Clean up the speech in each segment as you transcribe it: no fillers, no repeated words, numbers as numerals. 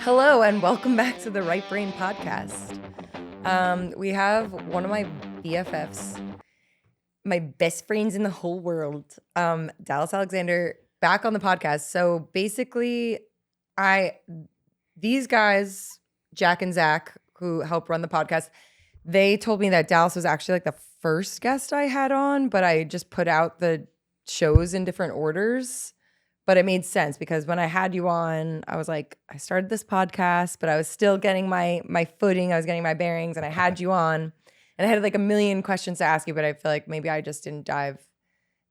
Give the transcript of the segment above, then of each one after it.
Hello and welcome back to the Right Brain Podcast. We have one of my BFFs, my best friends in the whole world, Dallas Alexander, back on the podcast. So basically, these guys, Jack and Zach, who help run the podcast, they told me that Dallas was actually like the first guest I had on, but I just put out the shows in different orders. But it made sense because when I had you on, I was like, I started this podcast, but I was still getting my footing. I was getting my bearings, and I had you on. And I had like a million questions to ask you, but I feel like maybe I just didn't dive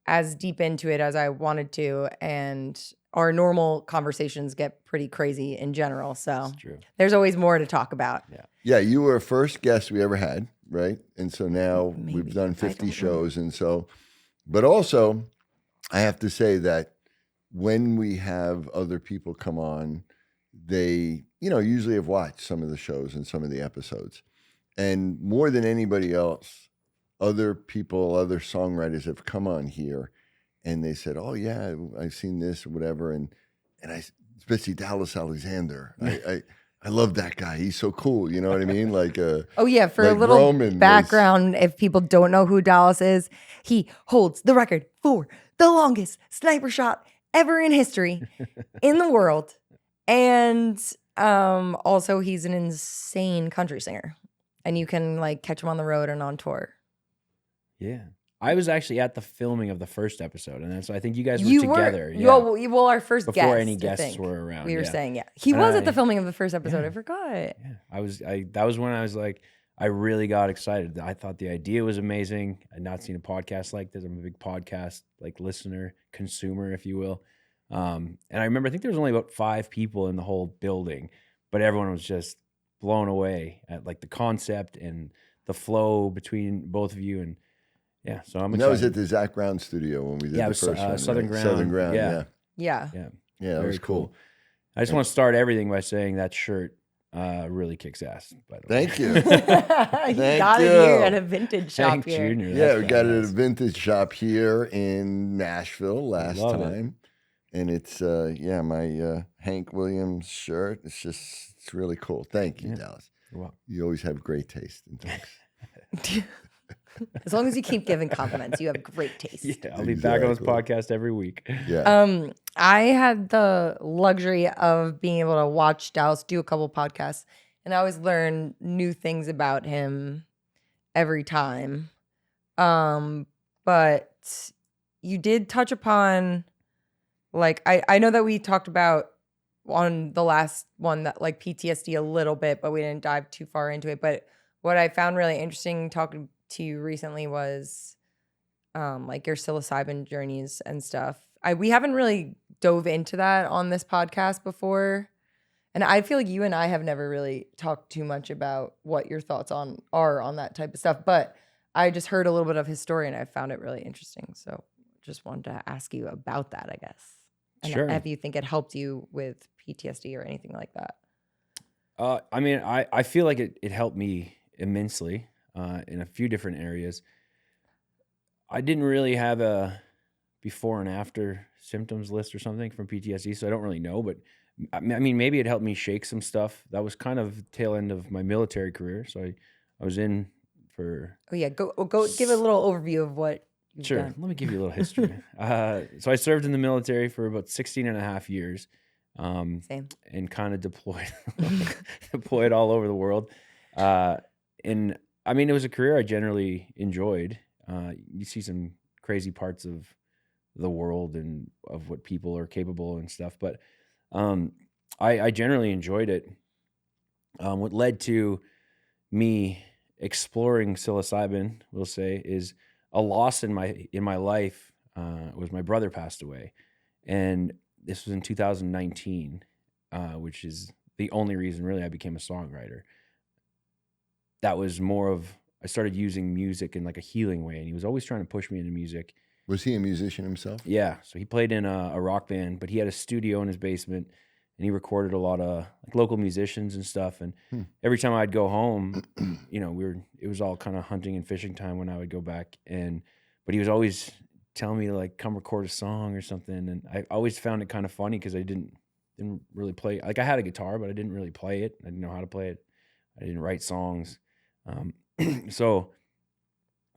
as deep into it as I wanted to. And our normal conversations get pretty crazy in general. So there's always more to talk about. Yeah, you were the first guest we ever had, right? And so now we've done 50 shows. And so, but also, I have to say that when we have other people come on, they, usually have watched some of the shows and some of the episodes. And more than anybody else, other people, other songwriters have come on here and they said, oh yeah, I've seen this or whatever. And especially Dallas Alexander, I love that guy. He's so cool. You know what I mean? Like, oh yeah. For like a little Roman background, if people don't know who Dallas is, he holds the record for the longest sniper shot ever in history in the world. And also he's an insane country singer. And you can like catch him on the road and on tour. Yeah. I was actually at the filming of the first episode, and so I think you guys were together. Well, our first guest. Before any guests were around. We were saying, He was at the filming of the first episode. I forgot. Yeah. That was when I was like, I really got excited. I thought the idea was amazing. I'd not seen a podcast like this. I'm a big podcast like listener, consumer, if you will. And I remember, I think there was only about 5 people in the whole building, but everyone was just blown away at like the concept and the flow between both of you. And yeah, so I'm excited. That was at the Zach Brown studio when we did the first one. Southern Ground. Southern Ground, yeah. That was cool. I just want to start everything by saying that shirt really kicks ass, by the way. Thank you. You got it here at a vintage shop here. Junior. Yeah, we got it at a vintage shop here in Nashville last time. And it's, my Hank Williams shirt. It's really cool. Thank you, Dallas. You're welcome. You always have great taste in things. As long as you keep giving compliments, you have great taste. Yeah, I'll be back on this podcast every week. Yeah. I had the luxury of being able to watch Dallas do a couple podcasts, and I always learn new things about him every time. But you did touch upon, like, I know that we talked about on the last one that like PTSD a little bit, but we didn't dive too far into it. But what I found really interesting talking to you recently was like your psilocybin journeys and stuff. We haven't really dove into that on this podcast before. And I feel like you and I have never really talked too much about what your thoughts are on that type of stuff. But I just heard a little bit of his story and I found it really interesting. So just wanted to ask you about that, I guess. And sure. If you think it helped you with PTSD or anything like that. I mean, I feel like it helped me immensely in a few different areas. I didn't really have a before and after symptoms list or something from PTSD, so I don't really know. But I mean, maybe it helped me shake some stuff. That was kind of the tail end of my military career, so I was in for. Oh yeah, go give a little overview of what. Sure. Done. Let me give you a little history. So I served in the military for about 16 and a half years. Same. And kind of deployed all over the world. And I mean, it was a career I generally enjoyed. You see some crazy parts of the world and of what people are capable and stuff. But I generally enjoyed it. What led to me exploring psilocybin, we'll say, is a loss in my life was my brother passed away. And this was in 2019, which is the only reason really I became a songwriter. That was more of, I started using music in like a healing way, and he was always trying to push me into music. Was he a musician himself? Yeah, so he played in a rock band, but he had a studio in his basement, and he recorded a lot of like local musicians and stuff. And every time I'd go home, it was all kind of hunting and fishing time when I would go back. But he was always telling me to like come record a song or something. And I always found it kind of funny because I didn't didn't really play. Like I had a guitar, but I didn't really play it. I didn't know how to play it. I didn't write songs. So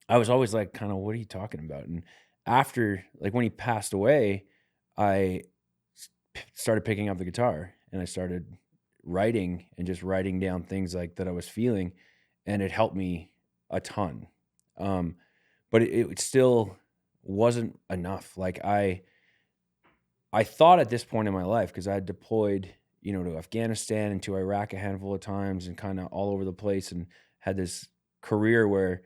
I was always like, kind of, what are you talking about? And after, like when he passed away, I started picking up the guitar and I started writing and just writing down things like that I was feeling, and it helped me a ton. But it still wasn't enough. Like I thought at this point in my life, because I had deployed, to Afghanistan and to Iraq a handful of times and kind of all over the place, and had this career where,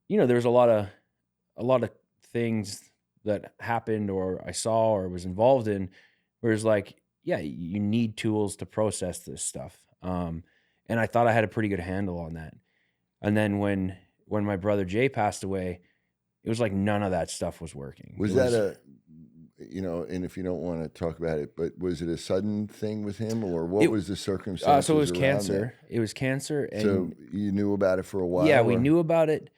there was a lot of things that happened or I saw or was involved in, where it's like, yeah, you need tools to process this stuff. And I thought I had a pretty good handle on that. And then when my brother Jay passed away, it was like none of that stuff was working. Was that and if you don't want to talk about it, but was it a sudden thing with him, or what was the circumstances? So it was around cancer. It? It was cancer. And so you knew about it for a while? Yeah, we knew about it.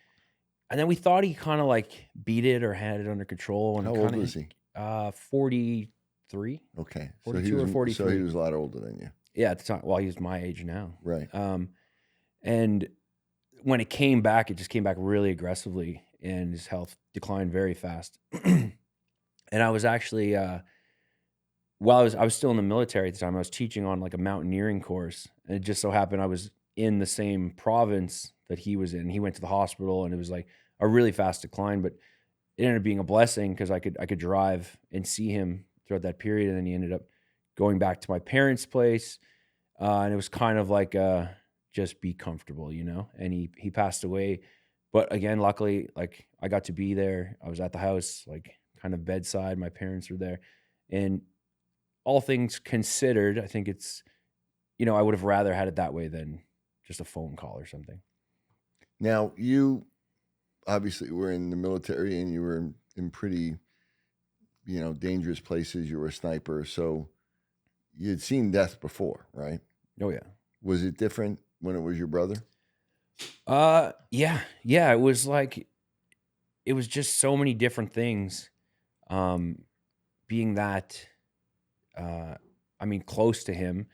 And then we thought he kind of like beat it or had it under control. And how old was he? 43. Okay. 42 or 43. So he was a lot older than you. Yeah, at the time. Well, he was my age now. Right. And when it came back, it just came back really aggressively, and his health declined very fast. And I was actually, while I was still in the military at the time, I was teaching on like a mountaineering course, and it just so happened I was in the same province that he was in. He went to the hospital, and it was like a really fast decline, but it ended up being a blessing because I could drive and see him throughout that period. And then he ended up going back to my parents' place, and it was kind of like just be comfortable, And he passed away, but again, luckily, like I got to be there. I was at the house, like kind of bedside. My parents were there, and all things considered, I think it's, I would have rather had it that way than just a phone call or something. Now, you obviously were in the military, and you were in pretty, dangerous places. You were a sniper, so you had seen death before, right? Oh yeah. Was it different when it was your brother? Yeah. It was like, it was just so many different things. Being that, close to him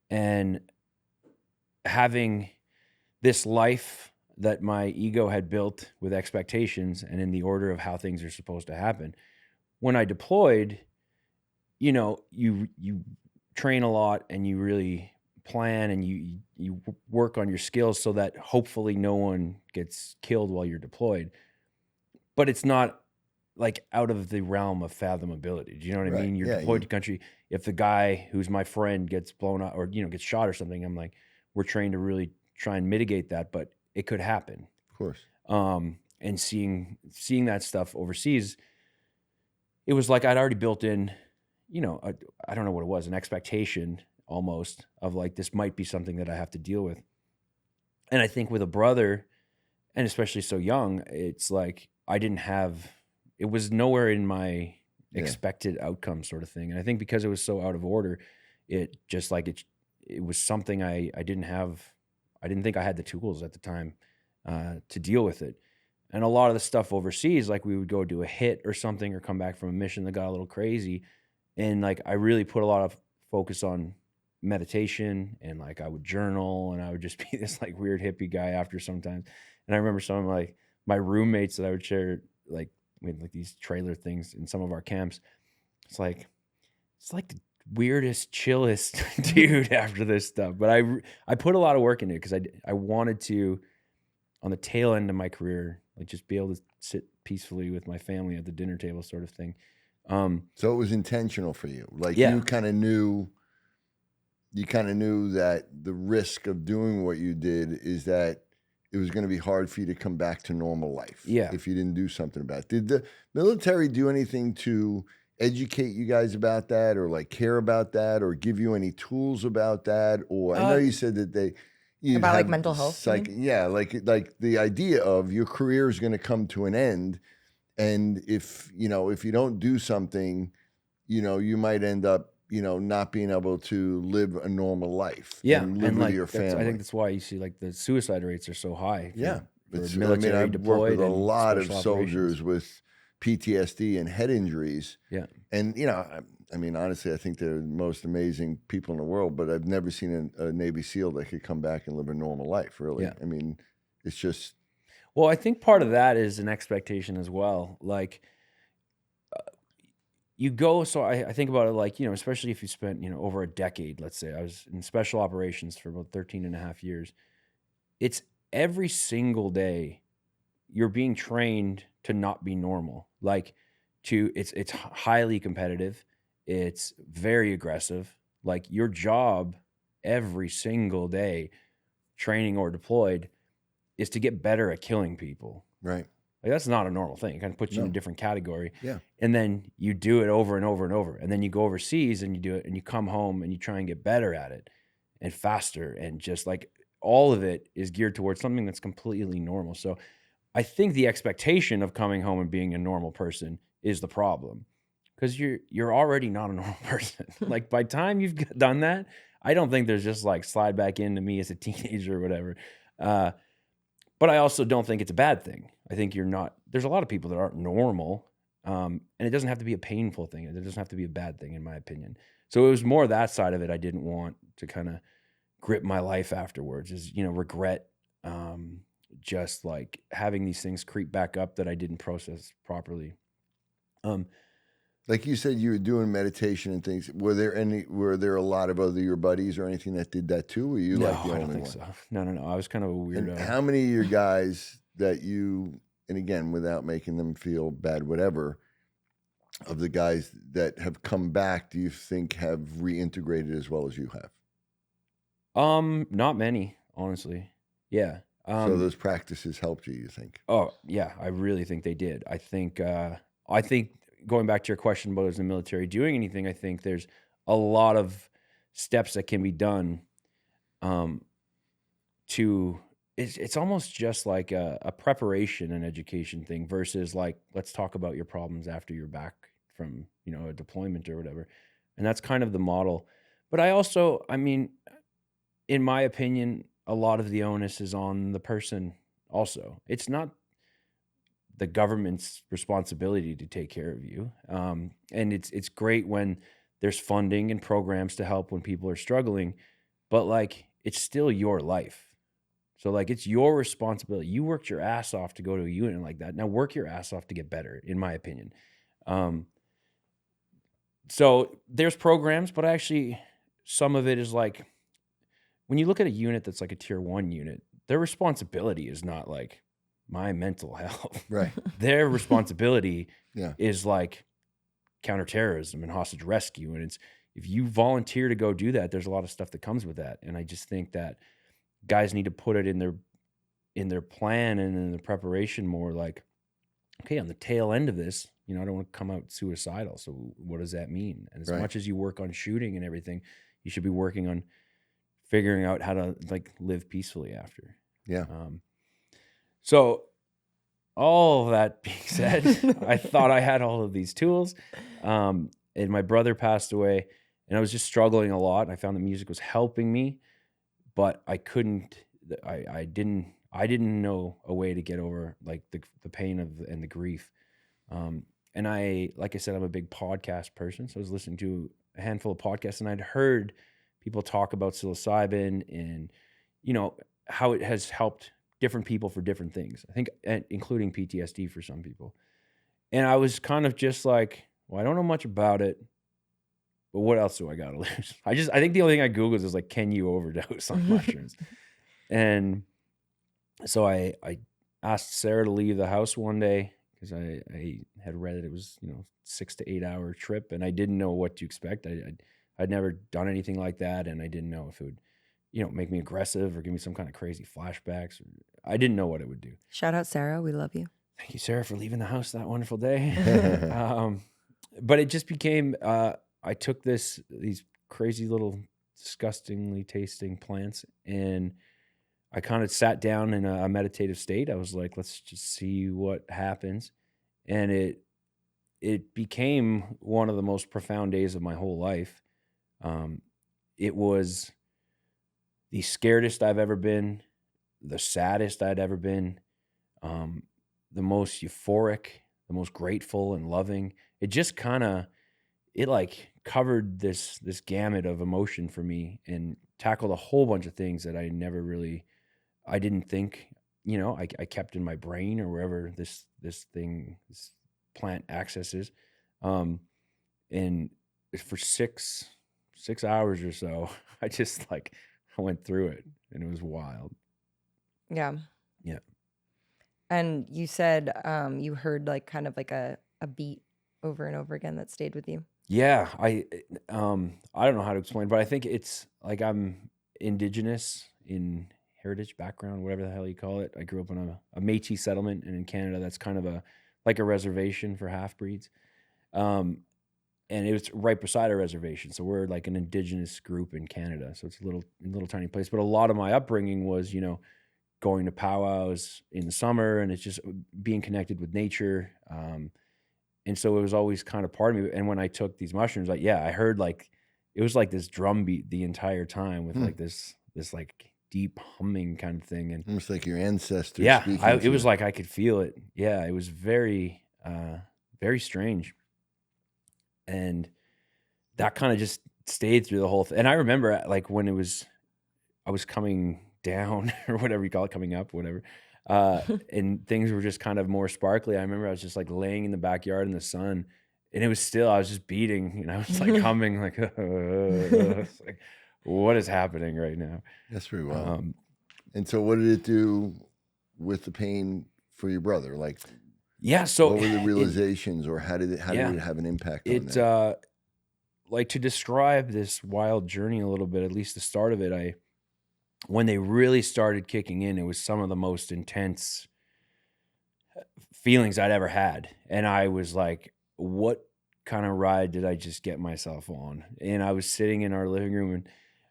and having this life that my ego had built with expectations and in the order of how things are supposed to happen. When I deployed, you train a lot and you really plan and you work on your skills so that hopefully no one gets killed while you're deployed. But it's not like out of the realm of fathomability. Do you know what I mean? You're deployed to country. If the guy who's my friend gets blown up or, gets shot or something, I'm like, we're trained to really try and mitigate that, but it could happen. Of course. And seeing that stuff overseas, it was like I'd already built in, I don't know what it was, an expectation almost of like, this might be something that I have to deal with. And I think with a brother, and especially so young, it's like it was nowhere in my expected outcome sort of thing. And I think because it was so out of order, it just like it was something I didn't think I had the tools at the time to deal with it. And a lot of the stuff overseas, like we would go do a hit or something or come back from a mission that got a little crazy. And like I really put a lot of focus on meditation, and like I would journal, and I would just be this like weird hippie guy after sometimes. And I remember some of like my roommates that I would share, like we had like these trailer things in some of our camps. It's like the weirdest, chillest dude after this stuff. But I put a lot of work into it because I wanted to, on the tail end of my career, like just be able to sit peacefully with my family at the dinner table sort of thing. So it was intentional for you. Like you kind of knew that the risk of doing what you did is that it was going to be hard for you to come back to normal life if you didn't do something about it. Did the military do anything to educate you guys about that, or like care about that, or give you any tools about that? Or I know you said that about like mental health. Like the idea of your career is going to come to an end, and if you don't do something, you might end up not being able to live a normal life. And live with your family. I think that's why you see like the suicide rates are so high. Military I've worked with a lot of soldiers with PTSD and head injuries. Yeah. And, I mean, honestly, I think they're the most amazing people in the world, but I've never seen a Navy SEAL that could come back and live a normal life, really. Yeah. I mean, it's just, Well, I think part of that is an expectation as well. Like, you go, so I think about it like, especially if you spent, over a decade, let's say. I was in special operations for about 13 and a half years. It's every single day you're being trained to not be normal. Like, it's highly competitive. It's very aggressive. Like, your job every single day, training or deployed, is to get better at killing people. right. Like, that's not a normal thing. It kind of puts you in a No. different category. Yeah. And then you do it over and over and over. And then you go overseas and you do it and you come home and you try and get better at it and faster. And just like all of it is geared towards something that's completely normal. So I think the expectation of coming home and being a normal person is the problem, because you're already not a normal person. Like, by the time you've done that, I don't think there's just like slide back into me as a teenager or whatever. But I also don't think it's a bad thing. I think there's a lot of people that aren't normal. And it doesn't have to be a painful thing. It doesn't have to be a bad thing, in my opinion. So it was more that side of it I didn't want to kind of grip my life afterwards, is, regret, just like having these things creep back up that I didn't process properly. Like you said, you were doing meditation and things. Were there a lot of your buddies or anything that did that too? Or were you No, like the I only don't think one? so. No. I was kind of a weirdo. And how many of your guys that you, and again, without making them feel bad, whatever, of the guys that have come back, do you think have reintegrated as well as you have? Not many, honestly. Yeah. So those practices helped you think? Oh yeah, I really think they did. I think going back to your question about is the military doing anything, I think there's a lot of steps that can be done. It's almost just like a preparation and education thing versus like, let's talk about your problems after you're back from, a deployment or whatever. And that's kind of the model. But I mean, in my opinion, a lot of the onus is on the person also. It's not the government's responsibility to take care of you. And it's great when there's funding and programs to help when people are struggling, but like, it's still your life. So like, it's your responsibility. You worked your ass off to go to a unit like that. Now work your ass off to get better, in my opinion. So there's programs, but actually some of it is like, when you look at a unit that's like a tier 1 unit, their responsibility is not like my mental health. Right. Their responsibility Yeah. is like counterterrorism and hostage rescue. And it's, if you volunteer to go do that, there's a lot of stuff that comes with that. And I just think that guys need to put it in their plan and in the preparation more, like, okay, on the tail end of this, I don't want to come out suicidal. So what does that mean? And as Right. much as you work on shooting and everything, you should be working on figuring out how to like live peacefully after. Yeah. So all of that being said, I thought I had all of these tools. And my brother passed away and I was just struggling a lot. And I found that music was helping me, but I didn't know a way to get over like the pain and the grief. And like I said, I'm a big podcast person. So I was listening to a handful of podcasts and I'd heard people talk about psilocybin and, how it has helped different people for different things. I think including PTSD for some people. And I was kind of just like, well, I don't know much about it, but what else do I got to lose? I think the only thing I Googled is like, can you overdose on mushrooms? And so I asked Sarah to leave the house one day because I had read that it was, 6 to 8 hour trip and I didn't know what to expect. I'd never done anything like that. And I didn't know if it would, make me aggressive or give me some kind of crazy flashbacks. I didn't know what it would do. Shout out, Sarah. We love you. Thank you, Sarah, for leaving the house that wonderful day. But it just became, I took these crazy little disgustingly tasting plants and I kind of sat down in a meditative state. I was like, let's just see what happens. And it became one of the most profound days of my whole life. It was the scaredest I've ever been, the saddest I'd ever been, the most euphoric, the most grateful and loving. It just kind of, it like covered this gamut of emotion for me and tackled a whole bunch of things that I never really, I didn't think, I kept in my brain or wherever this plant accesses. Um, and for 6 hours or so, I just like I went through it and it was wild. Yeah. Yeah. And you said you heard like kind of like a beat over and over again that stayed with you. Yeah, I don't know how to explain, but I think it's like I'm indigenous in heritage background, whatever the hell you call it. I grew up in a Métis settlement, and in Canada, that's kind of like a reservation for half breeds. Um, and it was right beside a reservation, so we're like an indigenous group in Canada. So it's a little tiny place. But a lot of my upbringing was, going to powwows in the summer, and it's just being connected with nature. And so it was always kind of part of me. And when I took these mushrooms, like, yeah, I heard like, it was like this drum beat the entire time with like this like deep humming kind of thing. And almost like your ancestors. yeah, speaking it to was you. like I could feel it. Yeah, it was very, very strange. And that kind of just stayed through the whole thing. And I remember like when I was coming down or whatever you call it, coming up, whatever. And things were just kind of more sparkly. I remember I was just like laying in the backyard in the sun, and it was still, I was just beating, and I was like humming, like, it's like, what is happening right now? That's pretty well. And so, what did it do with the pain for your brother? Like, yeah. So, what were the realizations, or how did it have an impact on that? Like, to describe this wild journey a little bit, at least the start of it, when they really started kicking in, it was some of the most intense feelings I'd ever had. And I was like, what kind of ride did I just get myself on? And I was sitting in our living room, and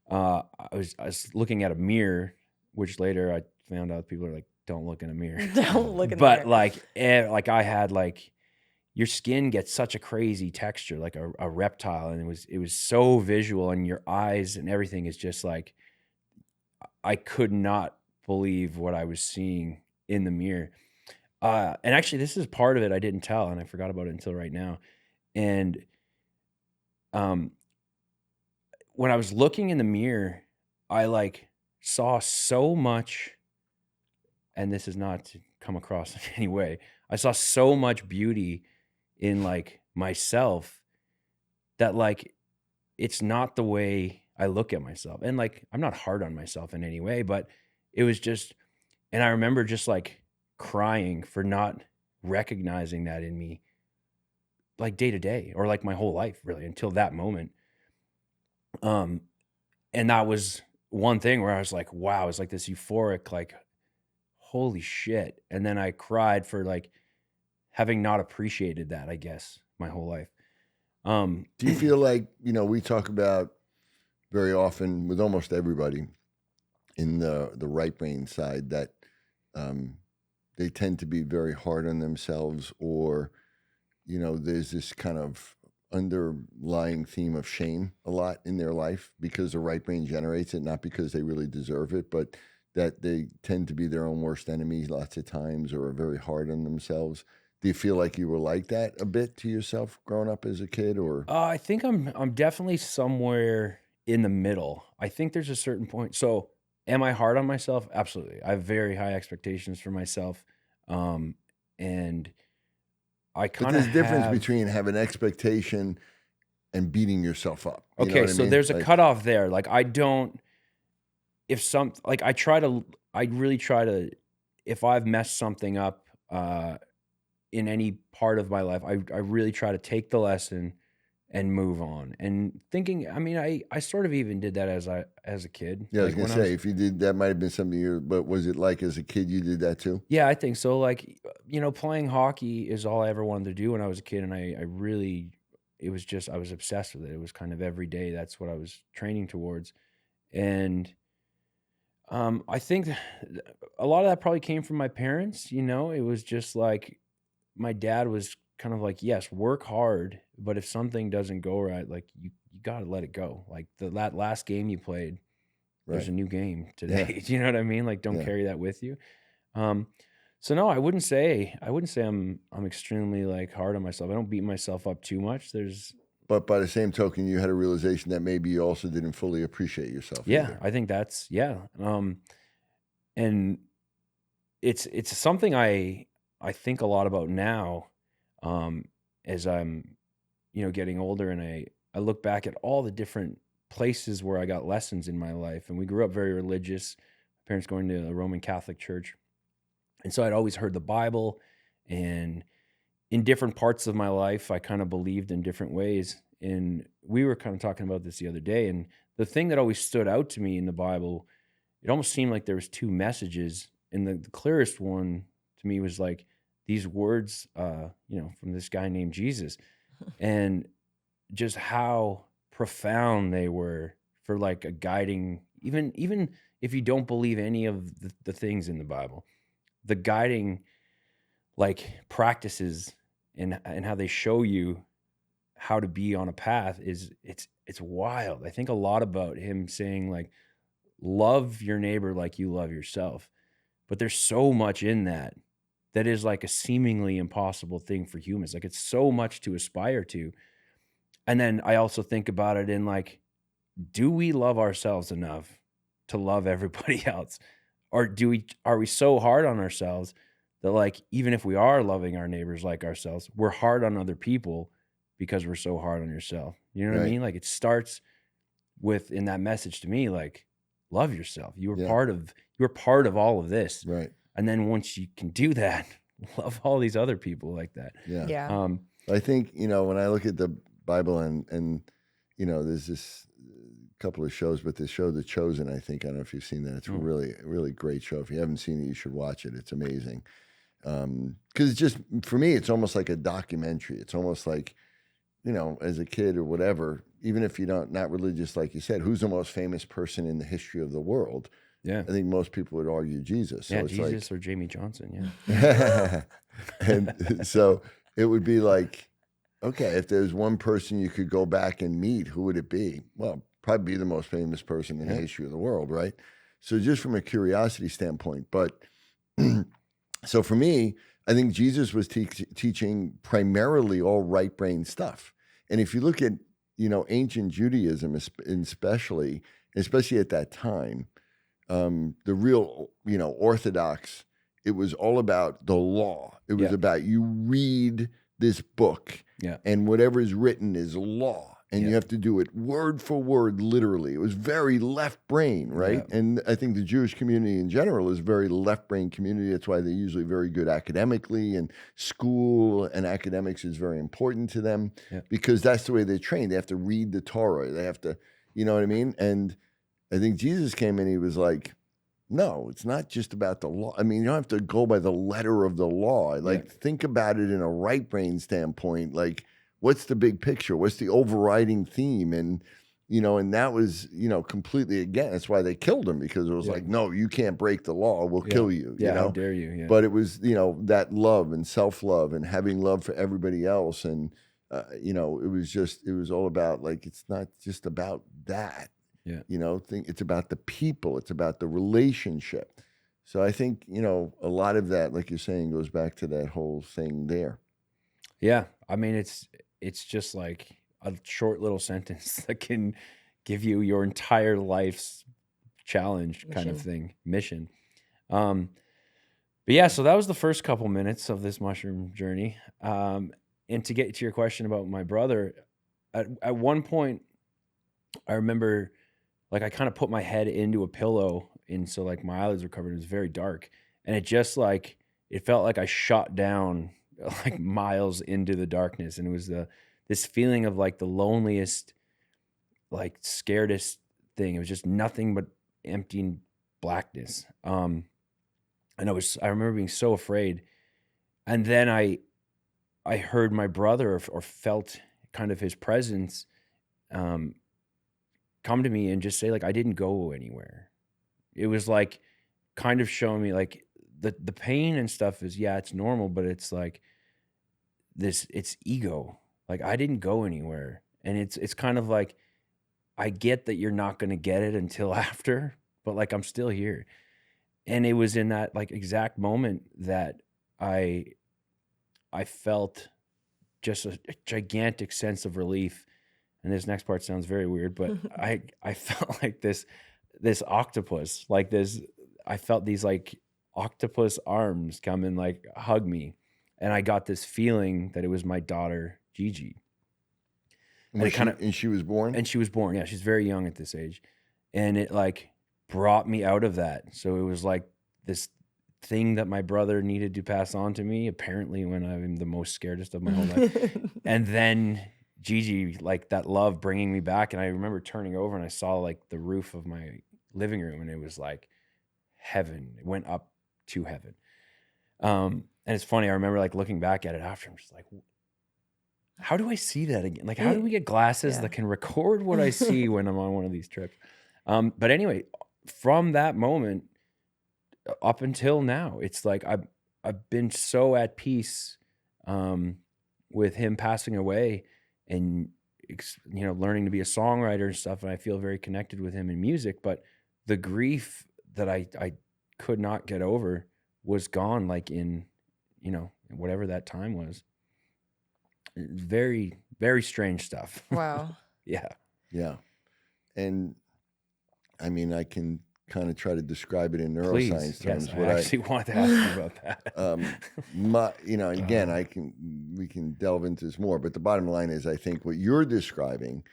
I was looking at a mirror, which later I found out people are like, don't look in a mirror. Don't look in the But mirror. like I had like, your skin gets such a crazy texture, like a reptile. And it was so visual, and your eyes and everything is just like, I could not believe what I was seeing in the mirror. And actually, this is part of it I didn't tell, and I forgot about it until right now. And when I was looking in the mirror, I like saw so much, and this is not to come across in any way. I saw so much beauty in like myself that like it's not the way I look at myself. And like I'm not hard on myself in any way, but it was just, and I remember just like crying for not recognizing that in me, like day to day, or like my whole life really, until that moment. And that was one thing where I was like, wow, it's like this euphoric, like, holy shit. And then I cried for like having not appreciated that, I guess, my whole life. Do you feel like, we talk about very often with almost everybody in the right brain side that they tend to be very hard on themselves, or, there's this kind of underlying theme of shame a lot in their life because the right brain generates it, not because they really deserve it, but that they tend to be their own worst enemies lots of times, or are very hard on themselves. Do you feel like you were like that a bit to yourself growing up as a kid, or? I think I'm definitely somewhere in the middle. I think there's a certain point. So, am I hard on myself? Absolutely. I have very high expectations for myself, and I But kind of there's a difference have. between having expectation and beating yourself up. You know Okay, what I so mean? there's a Like, cutoff there. Like I don't. If some like I really try to. If I've messed something up, in any part of my life, I really try to take the lesson and move on. And thinking, I mean, I sort of even did that as a kid. yeah, I was Like gonna say, if you did, that might have been something but was it like as a kid you did that too? yeah, I think so. Like, playing hockey is all I ever wanted to do when I was a kid, and it was just, I was obsessed with it. It was kind of every day. That's what I was training towards. And I think a lot of that probably came from my parents. It was just like my dad was kind of like, yes, work hard, but if something doesn't go right, like you got to let it go. Like that last game you played, there's Right. a new game Yeah. today. Do you know what I mean? Like, don't Yeah. carry that with you. So no, I wouldn't say I'm extremely like hard on myself. I don't beat myself up too much. There's But by the same token, you had a realization that maybe you also didn't fully appreciate yourself Yeah, either. I think that's and it's something I think a lot about now, as I'm getting older, and I look back at all the different places where I got lessons in my life. And we grew up very religious, parents going to a Roman Catholic church, and so I'd always heard the Bible, and in different parts of my life, I kind of believed in different ways. And we were kind of talking about this the other day, and the thing that always stood out to me in the Bible, it almost seemed like there was two messages, and the clearest one to me was like these words, from this guy named Jesus, and just how profound they were for like a guiding, even if you don't believe any of the things in the Bible, the guiding like practices and how they show you how to be on a path it's wild. I think a lot about him saying like love your neighbor like you love yourself. But there's so much in that is like a seemingly impossible thing for humans. Like it's so much to aspire to. And then I also think about it in like, do we love ourselves enough to love everybody else? Or are we so hard on ourselves that like even if we are loving our neighbors like ourselves, we're hard on other people because we're so hard on yourself. You know what I Right. mean? Like it starts with in that message to me, like love yourself. You were Yeah. part of all of this. Right. And then once you can do that, love all these other people like that. Yeah. Yeah. I think, when I look at the Bible and there's this couple of shows, but the show The Chosen, I think, I don't know if you've seen that. It's a really, really great show. If you haven't seen it, you should watch it. It's amazing. Because it's just, for me, it's almost like a documentary. It's almost like, as a kid or whatever, even if you're not religious, like you said, who's the most famous person in the history of the world? Yeah. I think most people would argue Jesus. So Yeah, it's Jesus or Jamie Johnson. Yeah. And so it would be like, okay, if there's one person you could go back and meet, who would it be? Well, probably be the most famous person in the history of the world, right? So just from a curiosity standpoint. But so for me, I think Jesus was teaching primarily all right brain stuff. And if you look at, ancient Judaism, especially at that time, the real, Orthodox, it was all about the law. It was about you read this book and whatever is written is law. And you have to do it word for word, literally. It was very left brain, right? Yeah. And I think the Jewish community in general is a very left brain community. That's why they're usually very good academically, and school and academics is very important to them because that's the way they're trained. They have to read the Torah. They have to, you know what I mean? And I think Jesus came in, he was like, no, it's not just about the law. I mean, you don't have to go by the letter of the law. Like, think about it in a right brain standpoint. Like, what's the big picture? What's the overriding theme? And, and that was, completely again, that's why they killed him, because it was like, no, you can't break the law. We'll kill you. Yeah, you know? how dare you? Yeah. But it was, that love and self-love and having love for everybody else. And, it was all about like, it's not just about that. Yeah. It's about the people. It's about the relationship. So I think, a lot of that, like you're saying, goes back to that whole thing there. Yeah. I mean, it's just like a short little sentence that can give you your entire life's challenge kind of thing, mission. But yeah, so that was the first couple minutes of this mushroom journey. And to get to your question about my brother, at one point, I remember like I kind of put my head into a pillow, and so like my eyelids were covered. It was very dark, and it just like it felt like I shot down like miles into the darkness, and it was this feeling of like the loneliest, like scaredest thing. It was just nothing but empty blackness. And I remember being so afraid, and then I heard my brother or felt kind of his presence come to me and just say like I didn't go anywhere. It was like kind of showing me like the pain and stuff is it's normal, but it's like it's ego. Like I didn't go anywhere. And it's kind of like I get that you're not going to get it until after, but like I'm still here. And it was in that like exact moment that I felt just a gigantic sense of relief and this next part sounds very weird, but I felt like this octopus, like this, I felt these like octopus arms come and like hug me. And I got this feeling that it was my daughter, Gigi. And she was born? And she was born. Yeah, she's very young at this age. And it like brought me out of that. So it was like this thing that my brother needed to pass on to me, apparently when I'm the most scaredest of my whole life. And then Gigi, like that love bringing me back. And I remember turning over and I saw like the roof of my living room, and it was like heaven. It went up to heaven. And it's funny, I remember like looking back at it after, I'm just like, how do I see that again? Like, how do we get glasses that can record what I see when I'm on one of these trips? But anyway, from that moment up until now, it's like I've been so at peace with him passing away, and learning to be a songwriter and stuff. And I feel very connected with him in music. But the grief that I could not get over was gone, like in whatever that time was. Very, very strange stuff. Wow. Yeah. And I mean, I can kind of try to describe it in neuroscience terms. Yes, I actually wanted to ask you about that. Again, we can delve into this more, but the bottom line is, I think what you're describing,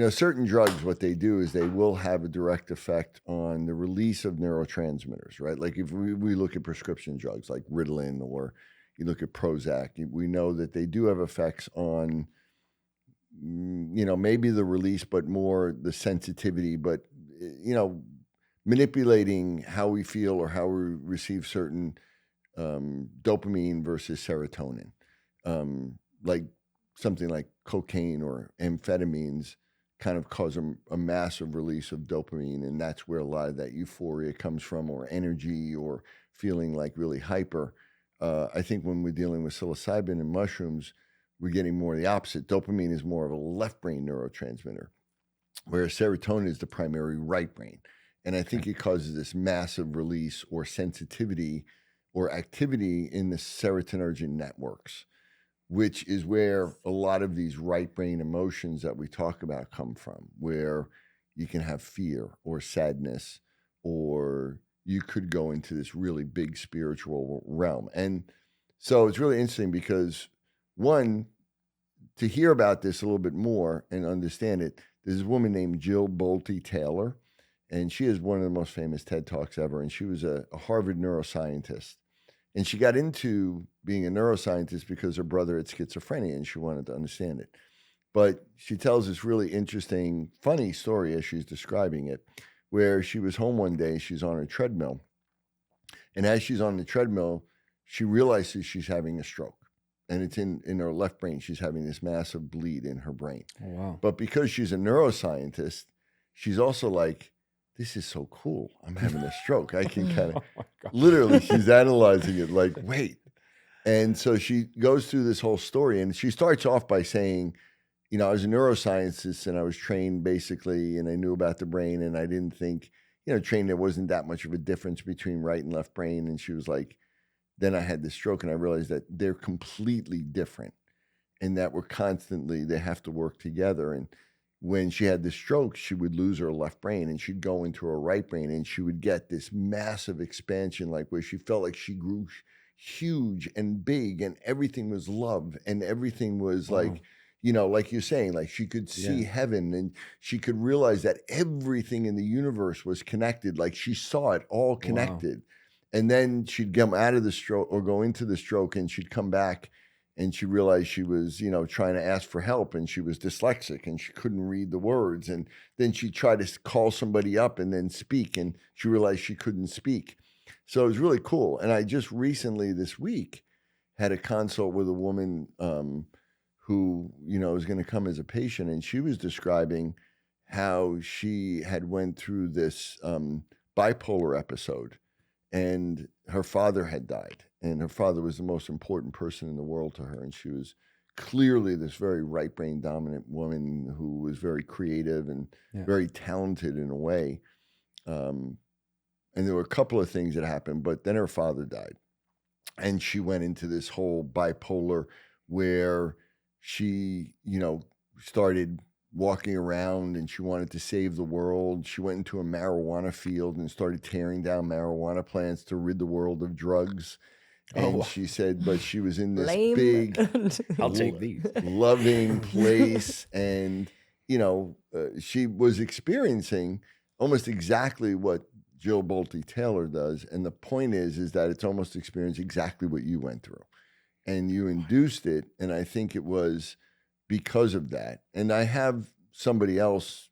certain drugs, what they do is they will have a direct effect on the release of neurotransmitters, right? Like if we look at prescription drugs like Ritalin, or you look at Prozac, we know that they do have effects on, maybe the release, but more the sensitivity, but, manipulating how we feel or how we receive certain dopamine versus serotonin. Like something like cocaine or amphetamines kind of cause a massive release of dopamine, and that's where a lot of that euphoria comes from, or energy, or feeling like really hyper. I think when we're dealing with psilocybin and mushrooms, we're getting more of the opposite. Dopamine is more of a left brain neurotransmitter, whereas serotonin is the primary right brain. And I think it causes this massive release or sensitivity or activity in the serotonergic networks, which is where a lot of these right brain emotions that we talk about come from, where you can have fear or sadness, or you could go into this really big spiritual realm. And so it's really interesting because, one, to hear about this a little bit more and understand it, there's a woman named Jill Bolte Taylor, and she is one of the most famous TED Talks ever. And she was a Harvard neuroscientist. And she got into being a neuroscientist because her brother had schizophrenia and she wanted to understand it. But she tells this really interesting, funny story as she's describing it, where she was home one day, she's on her treadmill. And as she's on the treadmill, she realizes she's having a stroke. And it's in her left brain. She's having this massive bleed in her brain. Oh, wow. But because she's a neuroscientist, she's also like, this is so cool. I'm having a stroke. I can kind of, literally, she's analyzing it like, wait. And so she goes through this whole story, and she starts off by saying, I was a neuroscientist and I was trained basically, and I knew about the brain, and I didn't think, trained there wasn't that much of a difference between right and left brain. And she was like, then I had this stroke and I realized that they're completely different, and that they have to work together. And when she had the stroke, she would lose her left brain and she'd go into her right brain, and she would get this massive expansion, like where she felt like she grew huge and big, and everything was love, and everything was like, like you're saying, like she could see heaven, and she could realize that everything in the universe was connected. Like she saw it all connected. Wow. And then she'd come out of the stroke or go into the stroke, and she'd come back, and she realized she was, trying to ask for help, and she was dyslexic and she couldn't read the words. And then she tried to call somebody up and then speak, and she realized she couldn't speak. So it was really cool. And I just recently this week had a consult with a woman who, was going to come as a patient, and she was describing how she had went through this bipolar episode, and her father had died. And her father was the most important person in the world to her. And she was clearly this very right brain dominant woman who was very creative and very talented in a way. And there were a couple of things that happened, but then her father died. And she went into this whole bipolar where she, started, walking around and she wanted to save the world. She went into a marijuana field and started tearing down marijuana plants to rid the world of drugs. And she said, but she was in this Lame. big, I'll take these. loving place. And, she was experiencing almost exactly what Jill Bolte Taylor does. And the point is that it's almost experienced exactly what you went through. And you induced it. And I think it was because of that. And I have somebody else,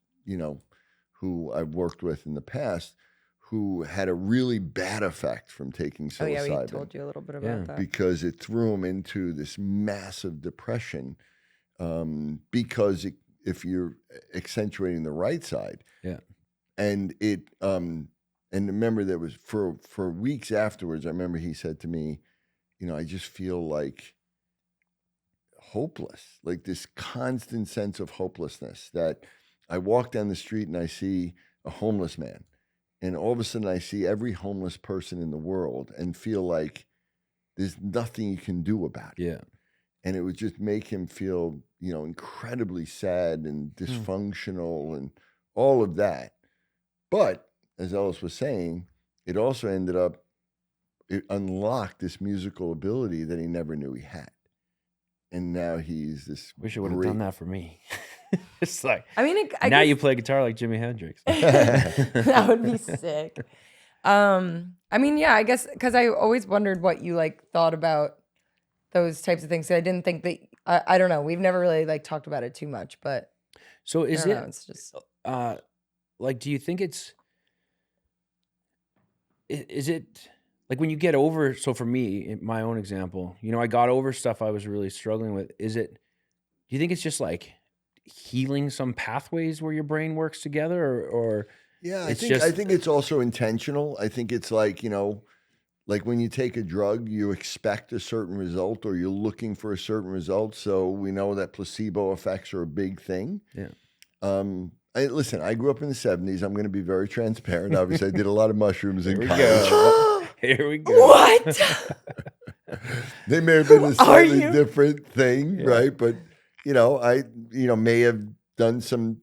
who I've worked with in the past who had a really bad effect from taking psilocybin. Oh, yeah, we told you a little bit about that. Because it threw him into this massive depression because if you're accentuating the right side. Yeah. And and remember there was for weeks afterwards, I remember he said to me, I just feel like hopeless, like this constant sense of hopelessness that I walk down the street and I see a homeless man. And all of a sudden I see every homeless person in the world and feel like there's nothing you can do about it. Yeah. And it would just make him feel, incredibly sad and dysfunctional and all of that. But as Ellis was saying, it also it unlocked this musical ability that he never knew he had. And now he's this. Wish it would have done that for me. It's like, I mean, I now guess you play guitar like Jimi Hendrix. that would be sick. I mean, yeah, I guess because I always wondered what you thought about those types of things. I didn't think that I don't know. We've never really talked about it too much, but So is I it don't know, it's just do you think is it like when you get over, so for me, in my own example, I got over stuff I was really struggling with. Do you think it's just like healing some pathways where your brain works together or Yeah, it's I think it's also intentional. I think it's like when you take a drug, you expect a certain result or you're looking for a certain result. So we know that placebo effects are a big thing. Yeah. Listen, I grew up in the 70s. I'm going to be very transparent. Obviously, I did a lot of mushrooms in Here we college. go. Here we go. what? They may have been a Are slightly you? different thing, Yeah. right? But, I, may have done some,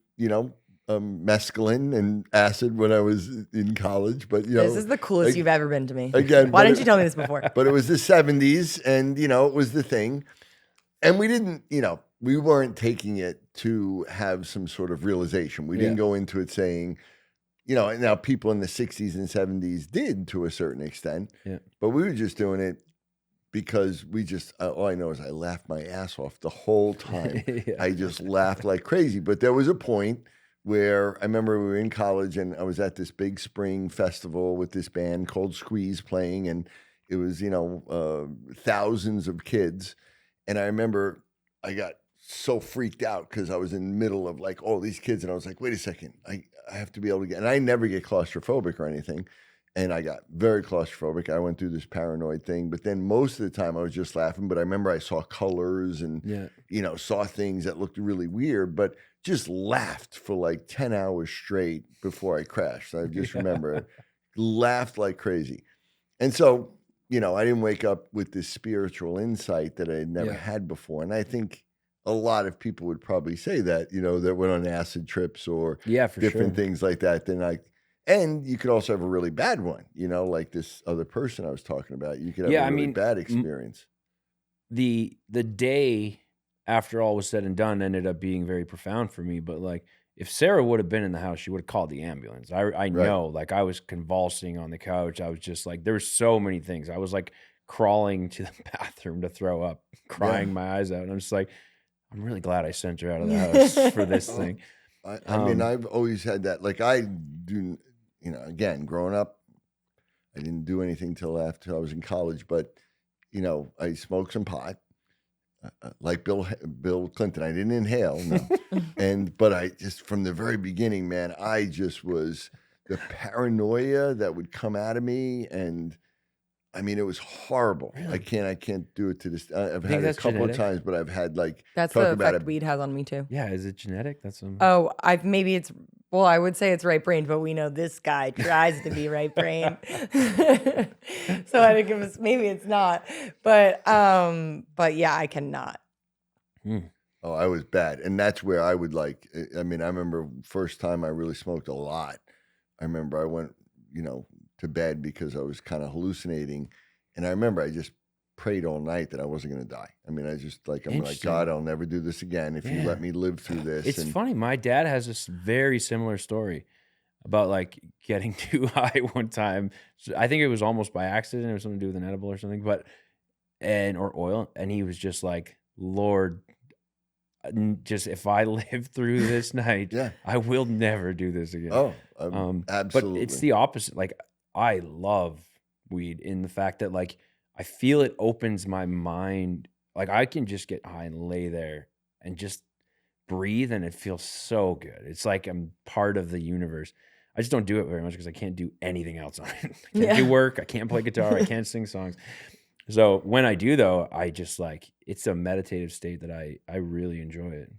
mescaline and acid when I was in college. But, This is the coolest you've ever been to me. again, Why but didn't you tell me this before? But it was the 70s and, it was the thing. And we didn't, we weren't taking it to have some sort of realization. We didn't go into it saying, now people in the 60s and 70s did to a certain extent. Yeah. But we were just doing it because all I know is I laughed my ass off the whole time. Yeah. I just laughed like crazy. But there was a point where I remember we were in college and I was at this big spring festival with this band called Squeeze playing. And it was, thousands of kids. And I remember I got so freaked out because I was in the middle of all these kids. And I was like, wait a second, I have to be able to get, and I never get claustrophobic or anything. And I got very claustrophobic. I went through this paranoid thing, but then most of the time I was just laughing. But I remember I saw colors and, saw things that looked really weird, but just laughed for 10 hours straight before I crashed. I just remember laughed like crazy. And so, I didn't wake up with this spiritual insight that I had never had before. And I think a lot of people would probably say that, that went on acid trips or different things like that. And you could also have a really bad one, like this other person I was talking about. You could have a really bad experience. The day after all was said and done ended up being very profound for me. But if Sarah would have been in the house, she would have called the ambulance. I know, I was convulsing on the couch. I was just there were so many things. I was crawling to the bathroom to throw up, crying my eyes out. And I'm just I'm really glad I sent her out of the house for this thing. I mean, I've always had that. I do, again, growing up, I didn't do anything till after I was in college, but, I smoked some pot. Like Bill Clinton, I didn't inhale, no. But I just, from the very beginning, man, I just was the paranoia that would come out of me. And I mean, it was horrible. Really? I can't do it to this. I've had it a couple of times, but I've had that's the effect weed has on me too. Yeah. Is it genetic? I would say it's right brain, but we know this guy tries to be right brain. So I think maybe it's not, but yeah, I cannot. Oh, I was bad. And that's where I would like, I mean, I remember first time I really smoked a lot. I remember I went, to bed because I was kind of hallucinating. And I remember I just prayed all night that I wasn't going to die. I mean, I'm like, God, Interesting. I'll never do this again if you Yeah. let me live through this. It's And funny. My dad has this very similar story about like getting too high one time. So I think it was almost by accident. It was something to do with an edible or something, or oil. And he was just like, Lord, just if I live through this night, yeah. I will never do this again. Oh, But it's absolutely. the opposite. Like I love weed in the fact that like I feel it opens my mind. Like I can just get high and lay there and just breathe, and it feels so good. It's like I'm part of the universe. I just don't do it very much because I can't do anything else on it. I can't do work. I can't play guitar. I can't sing songs. So when I do though, I just like it's a meditative state that I really enjoy it.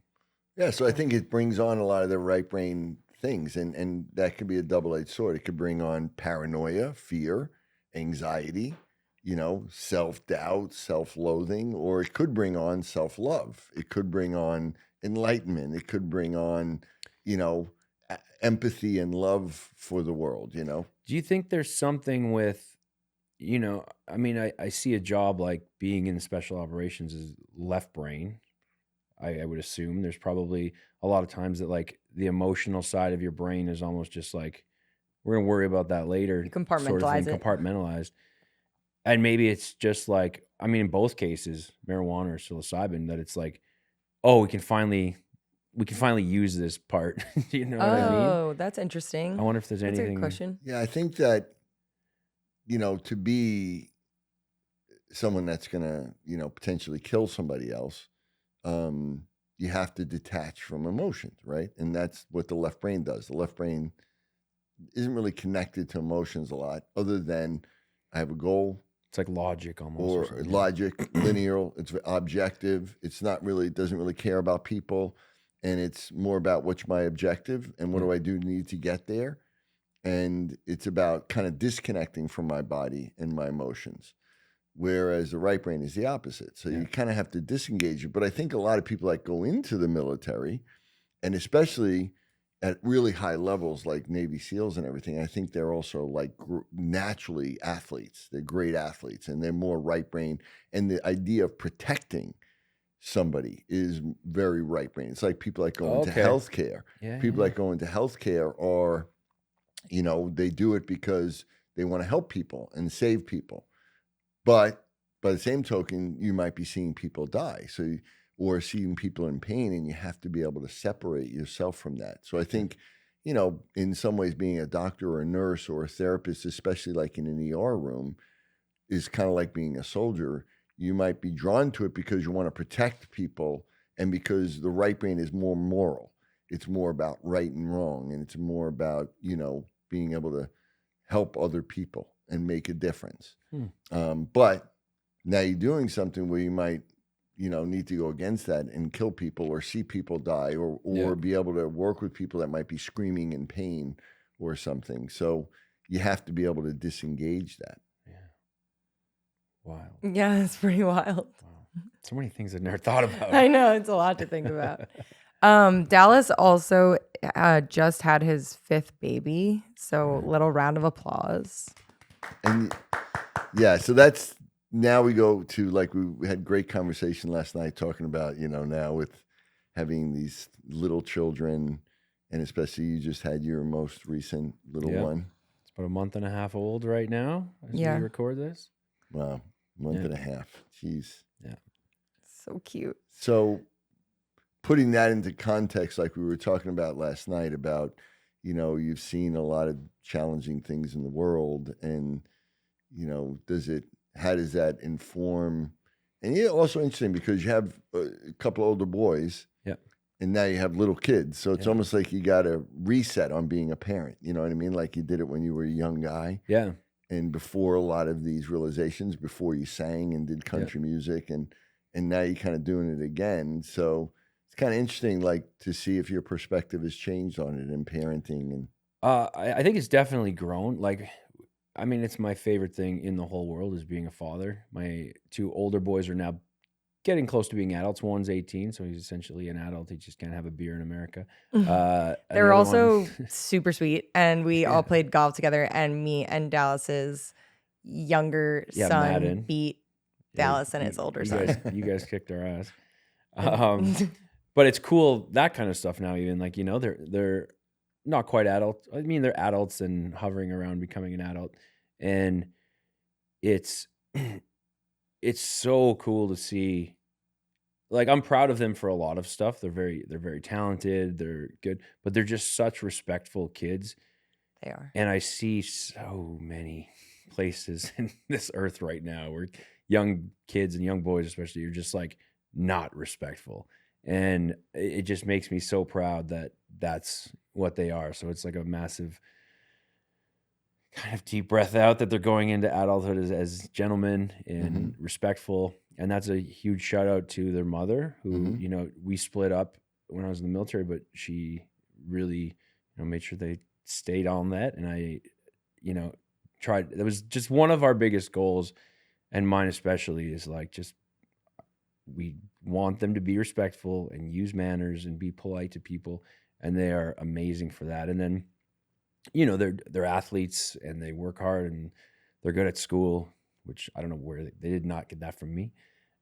Yeah, so I think it brings on a lot of the right brain things, and that could be a double-edged sword. It could bring on paranoia, fear, anxiety, self-doubt, self-loathing, or it could bring on self-love. It could bring on enlightenment. It could bring on, empathy and love for the world, Do you think there's something with, I mean, I see a job like being in special operations is left brain. I would assume there's probably a lot of times that like the emotional side of your brain is almost just like, we're going to worry about that later You sort of thing, compartmentalize it. compartmentalized. And maybe it's just like, I mean, in both cases, marijuana or psilocybin, that it's like, oh, we can finally use this part. You know what I mean? Oh, that's interesting. I wonder if there's That's a good anything. question. Yeah, I think that, to be someone that's going to, potentially kill somebody else, you have to detach from emotions, right? And that's what the left brain does. The left brain isn't really connected to emotions a lot, other than I have a goal. It's like logic almost. Or something. logic, linear, it's objective. It doesn't really care about people. And it's more about what's my objective and what do I do need to get there. And it's about kind of disconnecting from my body and my emotions. Whereas the right brain is the opposite. So you kind of have to disengage it. But I think a lot of people that go into the military, and especially at really high levels like Navy SEALs and everything, I think they're also like naturally athletes. They're great athletes and they're more right brain. And the idea of protecting somebody is very right brain. It's like people that go into healthcare. People that go into healthcare are, they do it because they want to help people and save people. But by the same token, you might be seeing people die. Or seeing people in pain, and you have to be able to separate yourself from that. So I think, in some ways, being a doctor or a nurse or a therapist, especially like in an ER room, is kind of like being a soldier. You might be drawn to it because you want to protect people, and because the right brain is more moral. It's more about right and wrong, and it's more about, being able to help other people and make a difference. But now you're doing something where you might, need to go against that and kill people or see people die or be able to work with people that might be screaming in pain or something. So you have to be able to disengage that. Yeah. Wild. Yeah, it's pretty wild. Wow. So many things I've never thought about. I know, it's a lot to think about. Dallas also just had his 5th baby, so little round of applause. And yeah, so that's, now we go to, like, we had great conversation last night talking about, now with having these little children, and especially you just had your most recent little one. It's about a month and a half old right now as we record this. Wow, month and a half. Jeez. Yeah. So cute. So putting that into context, like we were talking about last night about, you've seen a lot of challenging things in the world, and, how does that inform? And it's also interesting because you have a couple older boys, and now you have little kids. So it's almost like you got to reset on being a parent. You know what I mean? Like you did it when you were a young guy. Yeah. And before a lot of these realizations, before you sang and did country music, and now you're kind of doing it again. So it's kind of interesting, like, to see if your perspective has changed on it in parenting. And I think it's definitely grown. Like, I mean, it's my favorite thing in the whole world is being a father. My 2 older boys are now getting close to being adults. One's 18, so he's essentially an adult. He just can't have a beer in America. And They're the other also one, super sweet, and we all played golf together. And me and Dallas's younger yeah, son Madden. beat Yeah, Dallas and his older son. You guys kicked our ass. But it's cool, that kind of stuff now. Even like, you know, they're not quite adult. I mean, they're adults and hovering around becoming an adult, and it's it's so cool to see. Like, I'm proud of them for a lot of stuff. They're very talented. They're good, but they're just such respectful kids. They are. And I see so many places in this earth right now where young kids and young boys, especially, are just like not respectful. And it just makes me so proud that that's what they are. So it's like a massive kind of deep breath out that they're going into adulthood as gentlemen and respectful. And that's a huge shout out to their mother, who, you know, we split up when I was in the military, but she really, you know, made sure they stayed on that. And I, you know, tried. That was just one of our biggest goals, and mine especially, is like, just, we want them to be respectful and use manners and be polite to people, and they are amazing for that. And then, you know, they're athletes and they work hard and they're good at school, which I don't know where they did not get that from me.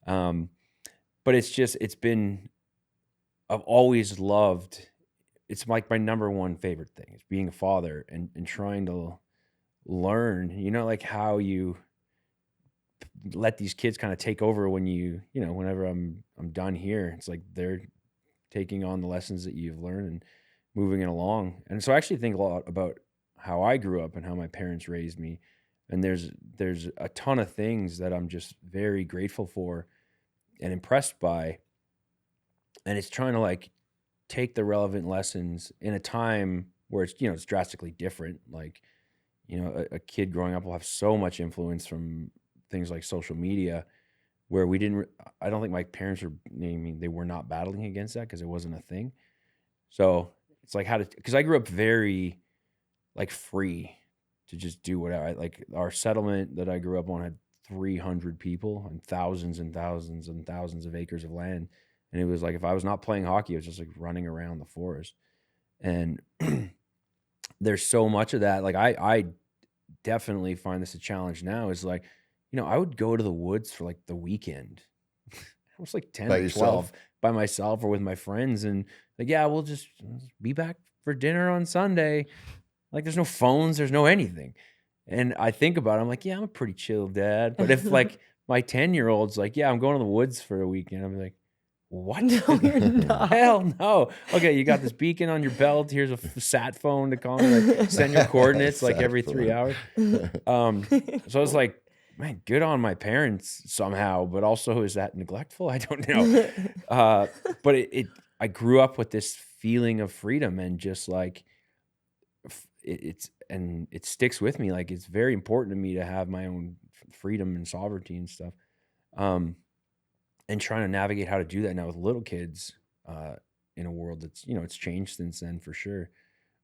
But it's been, I've always loved, it's like my number one favorite thing is being a father and trying to learn, you know, like how you let these kids kind of take over when you know, whenever I'm done here, it's like they're taking on the lessons that you've learned and moving it along. And so I actually think a lot about how I grew up and how my parents raised me. And there's a ton of things that I'm just very grateful for and impressed by. And it's trying to like take the relevant lessons in a time where it's, you know, it's drastically different. Like, you know, a kid growing up will have so much influence from things like social media, where we didn't, I don't think my parents were, I mean, they were not battling against that because it wasn't a thing. So it's like because I grew up very like free to just do whatever. Like, our settlement that I grew up on had 300 people and thousands and thousands and thousands of acres of land. And it was like, if I was not playing hockey, it was just like running around the forest. And there's so much of that. Like, I definitely find this a challenge now, is like, you know, I would go to the woods for like the weekend. I was like 10 By or 12 yourself? by myself or with my friends. And like, yeah, we'll just be back for dinner on Sunday. Like, there's no phones, there's no anything. And I think about it, I'm like, yeah, I'm a pretty chill dad. But if like my 10-year-old's like, yeah, I'm going to the woods for the weekend, I'm like, what? No, you're not. Hell no. Okay, you got this beacon on your belt. Here's a sat phone to call me, like send your coordinates like Sat every 3 phone. hours. So I was like, man, good on my parents somehow, but also, is that neglectful? I don't know. But I grew up with this feeling of freedom, and just like it sticks with me. Like, it's very important to me to have my own freedom and sovereignty and stuff. And trying to navigate how to do that now with little kids, in a world that's, you know, it's changed since then for sure.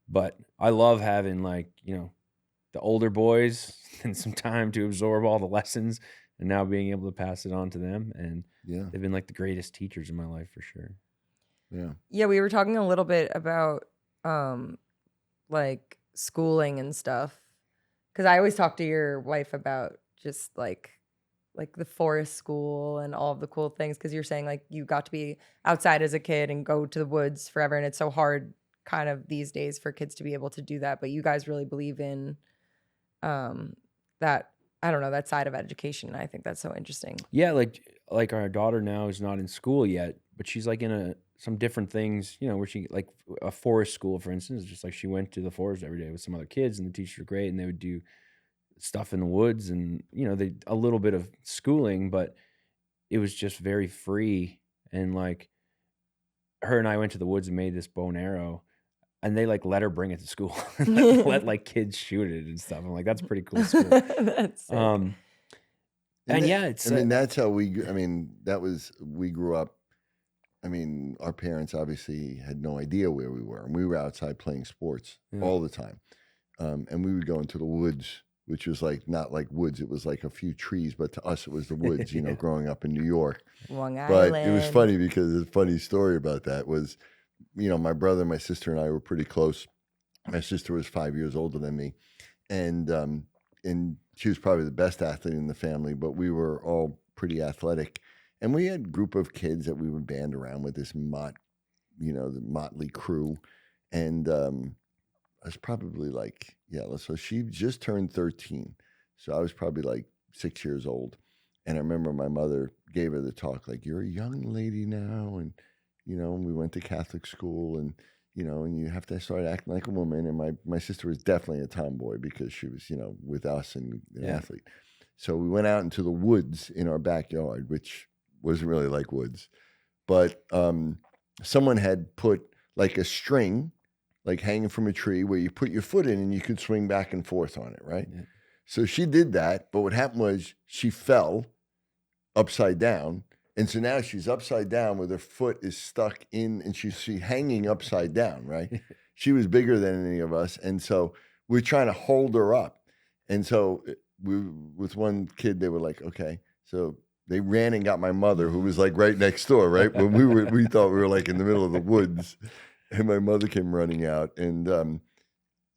But I love having, like, you know, the older boys and some time to absorb all the lessons, and now being able to pass it on to them. And Yeah. they've been like the greatest teachers in my life for sure. Yeah. Yeah, we were talking a little bit about like schooling and stuff, because I always talk to your wife about just like the forest school and all of the cool things, because you're saying like you got to be outside as a kid and go to the woods forever, and it's so hard kind of these days for kids to be able to do that, but you guys really believe in that, I don't know, that side of education, and I think that's so interesting. Yeah, like our daughter now is not in school yet, but she's like in some different things, you know, where she, like a forest school, for instance, just like she went to the forest every day with some other kids, and the teachers were great, and they would do stuff in the woods, and, you know, a little bit of schooling, but it was just very free. And like, her and I went to the woods and made this bow and arrow, and they like let her bring it to school and let like kids shoot it and stuff. I'm like, that's pretty cool school. That's sick. And yeah, it's I mean, that's how I mean, we grew up. I mean, our parents obviously had no idea where we were, and we were outside playing sports all the time. And we would go into the woods which was like not like woods. It was like a few trees, but to us it was the woods, you know, growing up in New York. Long But it was Island. funny because a funny story about that was, you know, my brother, my sister, and I were pretty close. My sister was 5 years older than me, and she was probably the best athlete in the family. But we were all pretty athletic, and we had a group of kids that we would band around with this the motley crew, and I was probably like, so she just turned 13, so I was probably like 6 years old. And I remember my mother gave her the talk, like, you're a young lady now. And, you know, we went to Catholic school and, you know, and you have to start acting like a woman. And my sister was definitely a tomboy because she was, you know, with us and an athlete. So we went out into the woods in our backyard, which wasn't really like woods. But someone had put like a string, like hanging from a tree where you put your foot in and you could swing back and forth on it, right? Yeah. So she did that. But what happened was she fell upside down, and so now she's upside down with her foot is stuck in, and she's hanging upside down, right? She was bigger than any of us, and so we're trying to hold her up. And so with one kid, they were like, okay, so they ran and got my mother, who was like right next door, right? When we thought we were like in the middle of the woods, and my mother came running out, and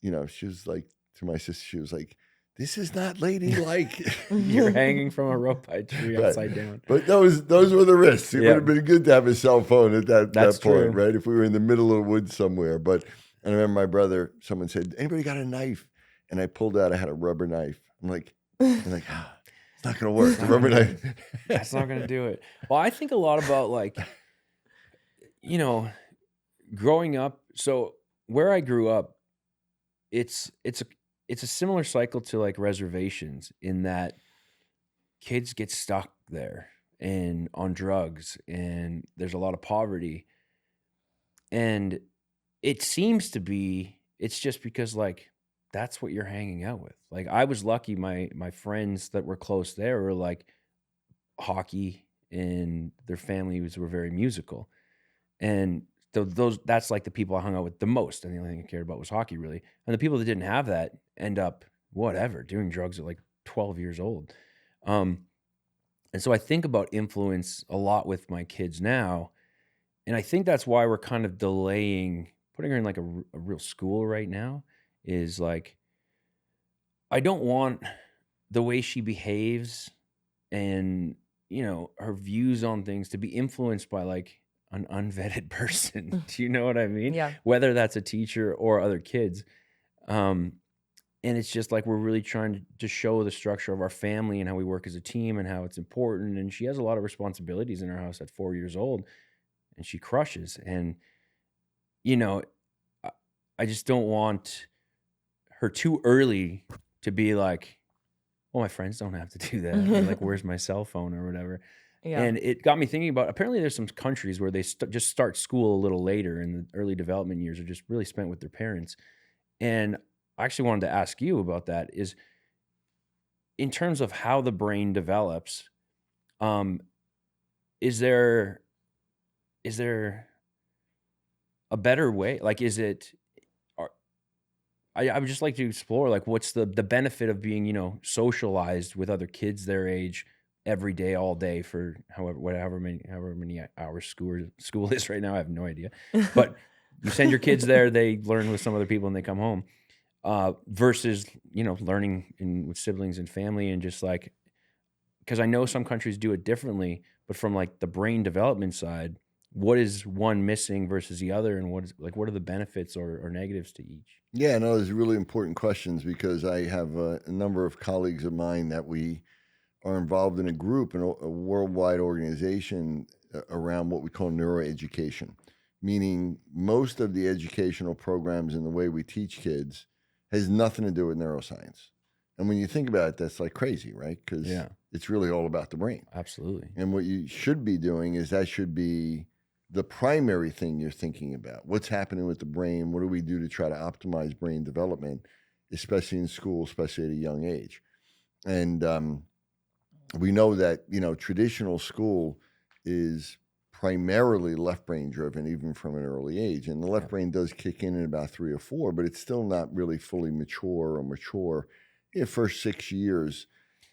you know, she was like to my sister, she was like, this is not ladylike. You're hanging from a rope by a tree upside down. But those were the risks. It would have been good to have a cell phone at that point, true. Right? If we were in the middle of the woods somewhere. But I remember my brother, someone said, anybody got a knife? And I pulled out, I had a rubber knife. I'm like, it's not going to work. The rubber knife. That's not going to do it. Well, I think a lot about like, you know, growing up. So where I grew up, it's a similar cycle to like reservations in that kids get stuck there and on drugs, and there's a lot of poverty. And it seems to be, it's just because like, that's what you're hanging out with. Like I was lucky. My friends that were close there were like hockey, and their families were very musical. And that's like the people I hung out with the most. And the only thing I cared about was hockey, really. And the people that didn't have that end up doing drugs at like 12 years old. And so I think about influence a lot with my kids now. And I think that's why we're kind of delaying putting her in like a real school right now, is like, I don't want the way she behaves and, you know, her views on things to be influenced by like an unvetted person. Do you know what I mean? Yeah. Whether that's a teacher or other kids. And it's just like we're really trying to show the structure of our family and how we work as a team and how it's important. And she has a lot of responsibilities in our house at 4 years old, and she crushes. And, you know, I just don't want her too early to be like, well, my friends don't have to do that. Or like, where's my cell phone or whatever. Yeah. And it got me thinking about, apparently there's some countries where they just start school a little later, and the early development years are just really spent with their parents. And I actually wanted to ask you about that, is in terms of how the brain develops, is there a better way? Like, I would just like to explore, like, what's the benefit of being, you know, socialized with other kids their age every day, all day for however many hours school is right now. I have no idea. But you send your kids there, they learn with some other people, and they come home. Versus, you know, learning with siblings and family, and just like, because I know some countries do it differently, but from like the brain development side, what is one missing versus the other, and what are the benefits or negatives to each? Yeah, no, those are really important questions, because I have a number of colleagues of mine that we are involved in a group, in a worldwide organization around what we call neuroeducation, meaning most of the educational programs and the way we teach kids has nothing to do with neuroscience. And when you think about it, that's like crazy, right? Because it's really all about the brain. Absolutely. And what you should be doing is that should be the primary thing you're thinking about. What's happening with the brain? What do we do to try to optimize brain development, especially in school, especially at a young age? And we know that, you know, traditional school is primarily left brain driven, even from an early age. And the left brain does kick in at about 3 or 4, but it's still not really fully mature. first 6 years.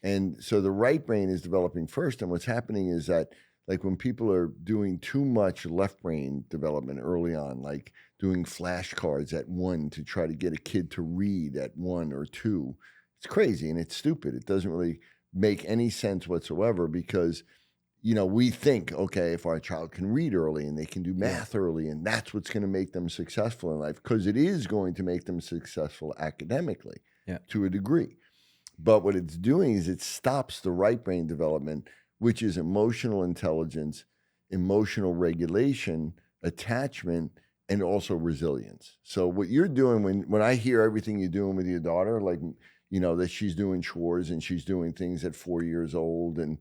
And so the right brain is developing first. And what's happening is that, like, when people are doing too much left brain development early on, like doing flashcards at 1 to try to get a kid to read at 1 or 2, it's crazy and it's stupid. It doesn't really make any sense whatsoever, because we think, okay, if our child can read early and they can do math early, and that's what's going to make them successful in life, because it is going to make them successful academically to a degree. But what it's doing is it stops the right brain development, which is emotional intelligence, emotional regulation, attachment, and also resilience. So what you're doing, when I hear everything you're doing with your daughter, like, that she's doing chores and she's doing things at 4 years old, and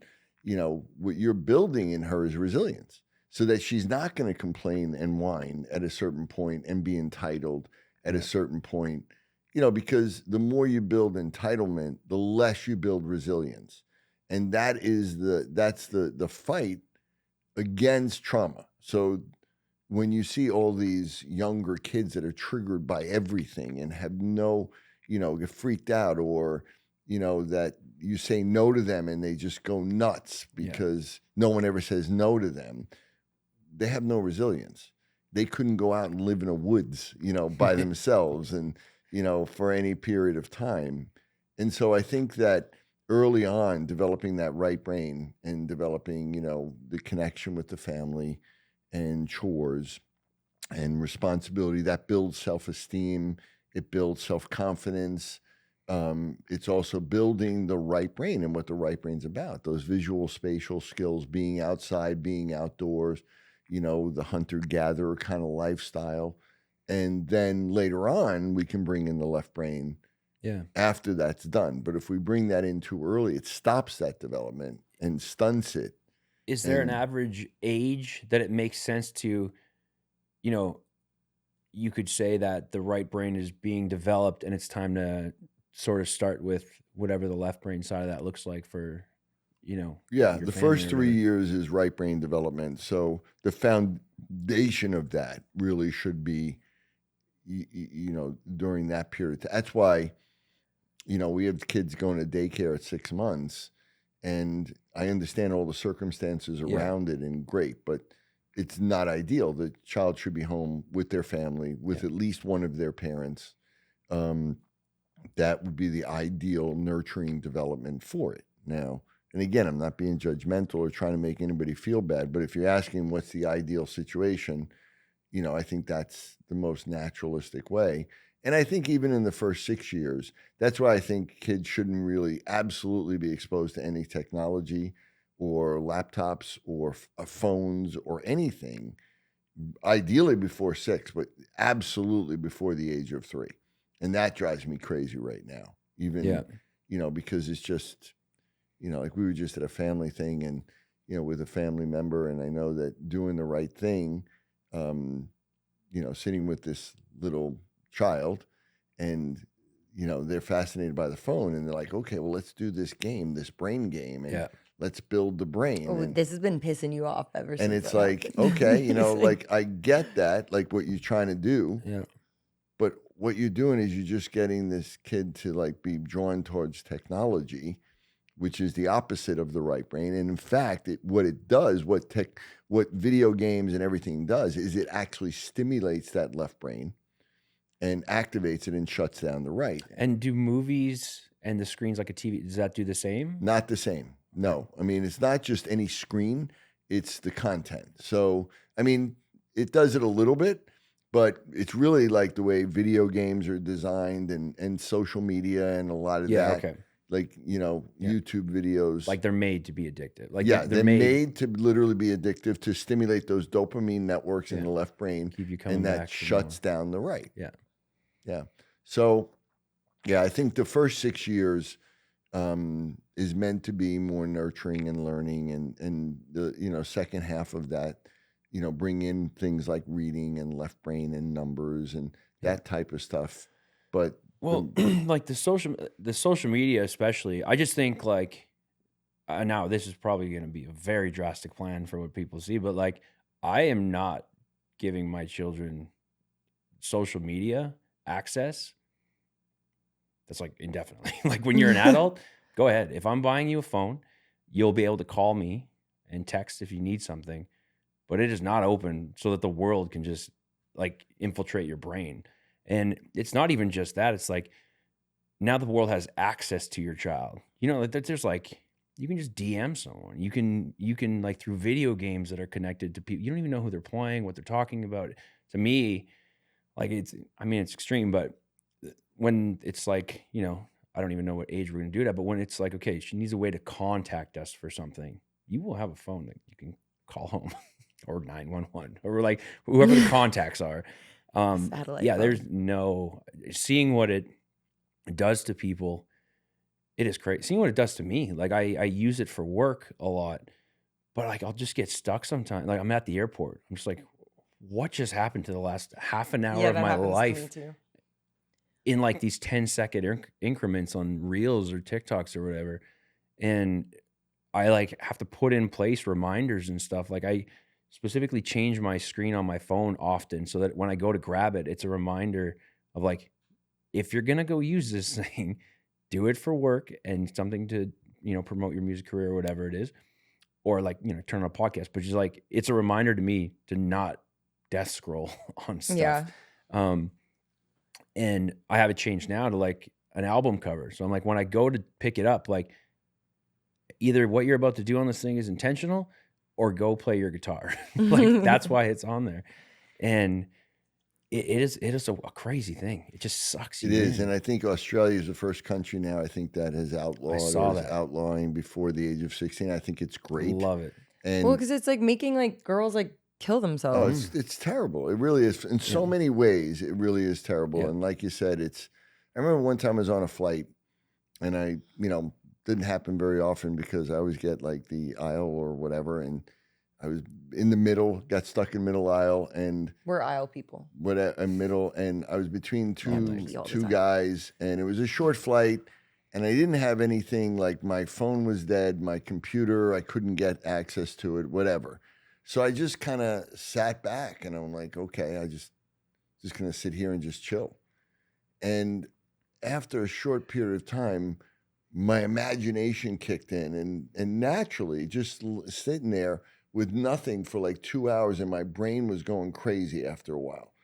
what you're building in her is resilience, so that she's not going to complain and whine at a certain point and be entitled at a certain point, because the more you build entitlement, the less you build resilience. And that's the fight against trauma. So when you see all these younger kids that are triggered by everything and have get freaked out, or that you say no to them and they just go nuts because no one ever says no to them, they have no resilience. They couldn't go out and live in a woods, by themselves and, for any period of time. And so I think that early on, developing that right brain and developing, the connection with the family and chores and responsibility, that builds self-esteem, it builds self-confidence. It's also building the right brain and what the right brain's about. Those visual spatial skills, being outside, being outdoors, the hunter-gatherer kind of lifestyle. And then later on, we can bring in the left brain after that's done. But if we bring that in too early, it stops that development and stunts it. Is there an average age that it makes sense to, you could say that the right brain is being developed and it's time to sort of start with whatever the left brain side of that looks like for, the first 3 years is right brain development. So the foundation of that really should be, during that period. That's why, we have kids going to daycare at 6 months, and I understand all the circumstances around it, and great, but it's not ideal. The child should be home with their family, with at least one of their parents. That would be the ideal nurturing development for it. Now, and again, I'm not being judgmental or trying to make anybody feel bad, but if you're asking what's the ideal situation, I think that's the most naturalistic way. And I think even in the first 6 years, that's why I think kids shouldn't really absolutely be exposed to any technology or laptops or phones or anything, ideally before 6, but absolutely before the age of 3. And that drives me crazy right now, even, because it's just, like we were just at a family thing and, with a family member, and I know that doing the right thing, sitting with this little child and, they're fascinated by the phone and they're like, okay, well, let's do this game, this brain game, and let's build the brain. Oh, and this has been pissing you off ever since. And it's like, okay, like I get that, like what you're trying to do. Yeah. But what you're doing is you're just getting this kid to like be drawn towards technology, which is the opposite of the right brain. And in fact, what video games and everything does is it actually stimulates that left brain and activates it and shuts down the right. And do movies and the screens like a TV, does that do the same? Not the same. No. I mean, it's not just any screen, it's the content. So, I mean, it does it a little bit, but it's really like the way video games are designed and social media and a lot of that. Okay. Like, YouTube videos. Like they're made to be addictive. Like they're made to literally be addictive, to stimulate those dopamine networks in the left brain. Keep you coming and that back shuts down the right. Yeah. Yeah. So, I think the first 6 years is meant to be more nurturing and learning, and the second half of that, bring in things like reading and left brain and numbers and that type of stuff. But like the social media, especially, I just think like now this is probably going to be a very drastic plan for what people see, but like I am not giving my children social media access that's like indefinitely. Like when you're an adult, go ahead. If I'm buying you a phone, you'll be able to call me and text if you need something, but it is not open so that the world can just like infiltrate your brain. And it's not even just that. It's like now the world has access to your child. You know, like there's like you can just DM someone. You can like through video games that are connected to people. You don't even know who they're playing, what they're talking about. To me, like it's extreme, but when it's like, you know, I don't even know what age we're going to do that, but when it's like, okay, she needs a way to contact us for something, you will have a phone that you can call home or 911 or like whoever the contacts are. Satellite Yeah, phone. there's no seeing what it does to people. It is crazy. Seeing what it does to me. Like I use it for work a lot, but like I'll just get stuck sometimes. Like I'm at the airport. I'm just like, what just happened to the last half an hour Yeah, of that my happens to me life too. in like these 10-second increments on Reels or TikToks or whatever. And I like have to put in place reminders and stuff. Like I specifically change my screen on my phone often so that when I go to grab it, it's a reminder of like, if you're going to go use this thing, do it for work and something to, you know, promote your music career or whatever it is, or like, you know, turn on a podcast, but just like, it's a reminder to me to not death scroll on stuff. Yeah. And I have it changed now to like an album cover. So I'm like, when I go to pick it up, like either what you're about to do on this thing is intentional or go play your guitar. Like that's why it's on there. And it is a crazy thing. It just sucks you It is, in. and I think Australia is the first country now. I think that has outlawed saw or is that. outlawing before the age of 16. I think it's great. Love it. And Well, because it's like making like girls like kill oh, themselves. it's terrible. It really is. In so many ways, it really is terrible. Yeah. And like you said, I remember one time I was on a flight, and I, you know, didn't happen very often because I always get like the aisle or whatever, and I was in the middle, got stuck in middle aisle, and We're aisle people. a middle, and I was between nice. All the two time. guys, and it was a short flight, and I didn't have anything, like my phone was dead, my computer, I couldn't get access to it, whatever. So I just kind of sat back, and I'm like, okay, I just gonna sit here and just chill. And after a short period of time, my imagination kicked in, and naturally, just sitting there with nothing for like 2 hours, and my brain was going crazy after a while.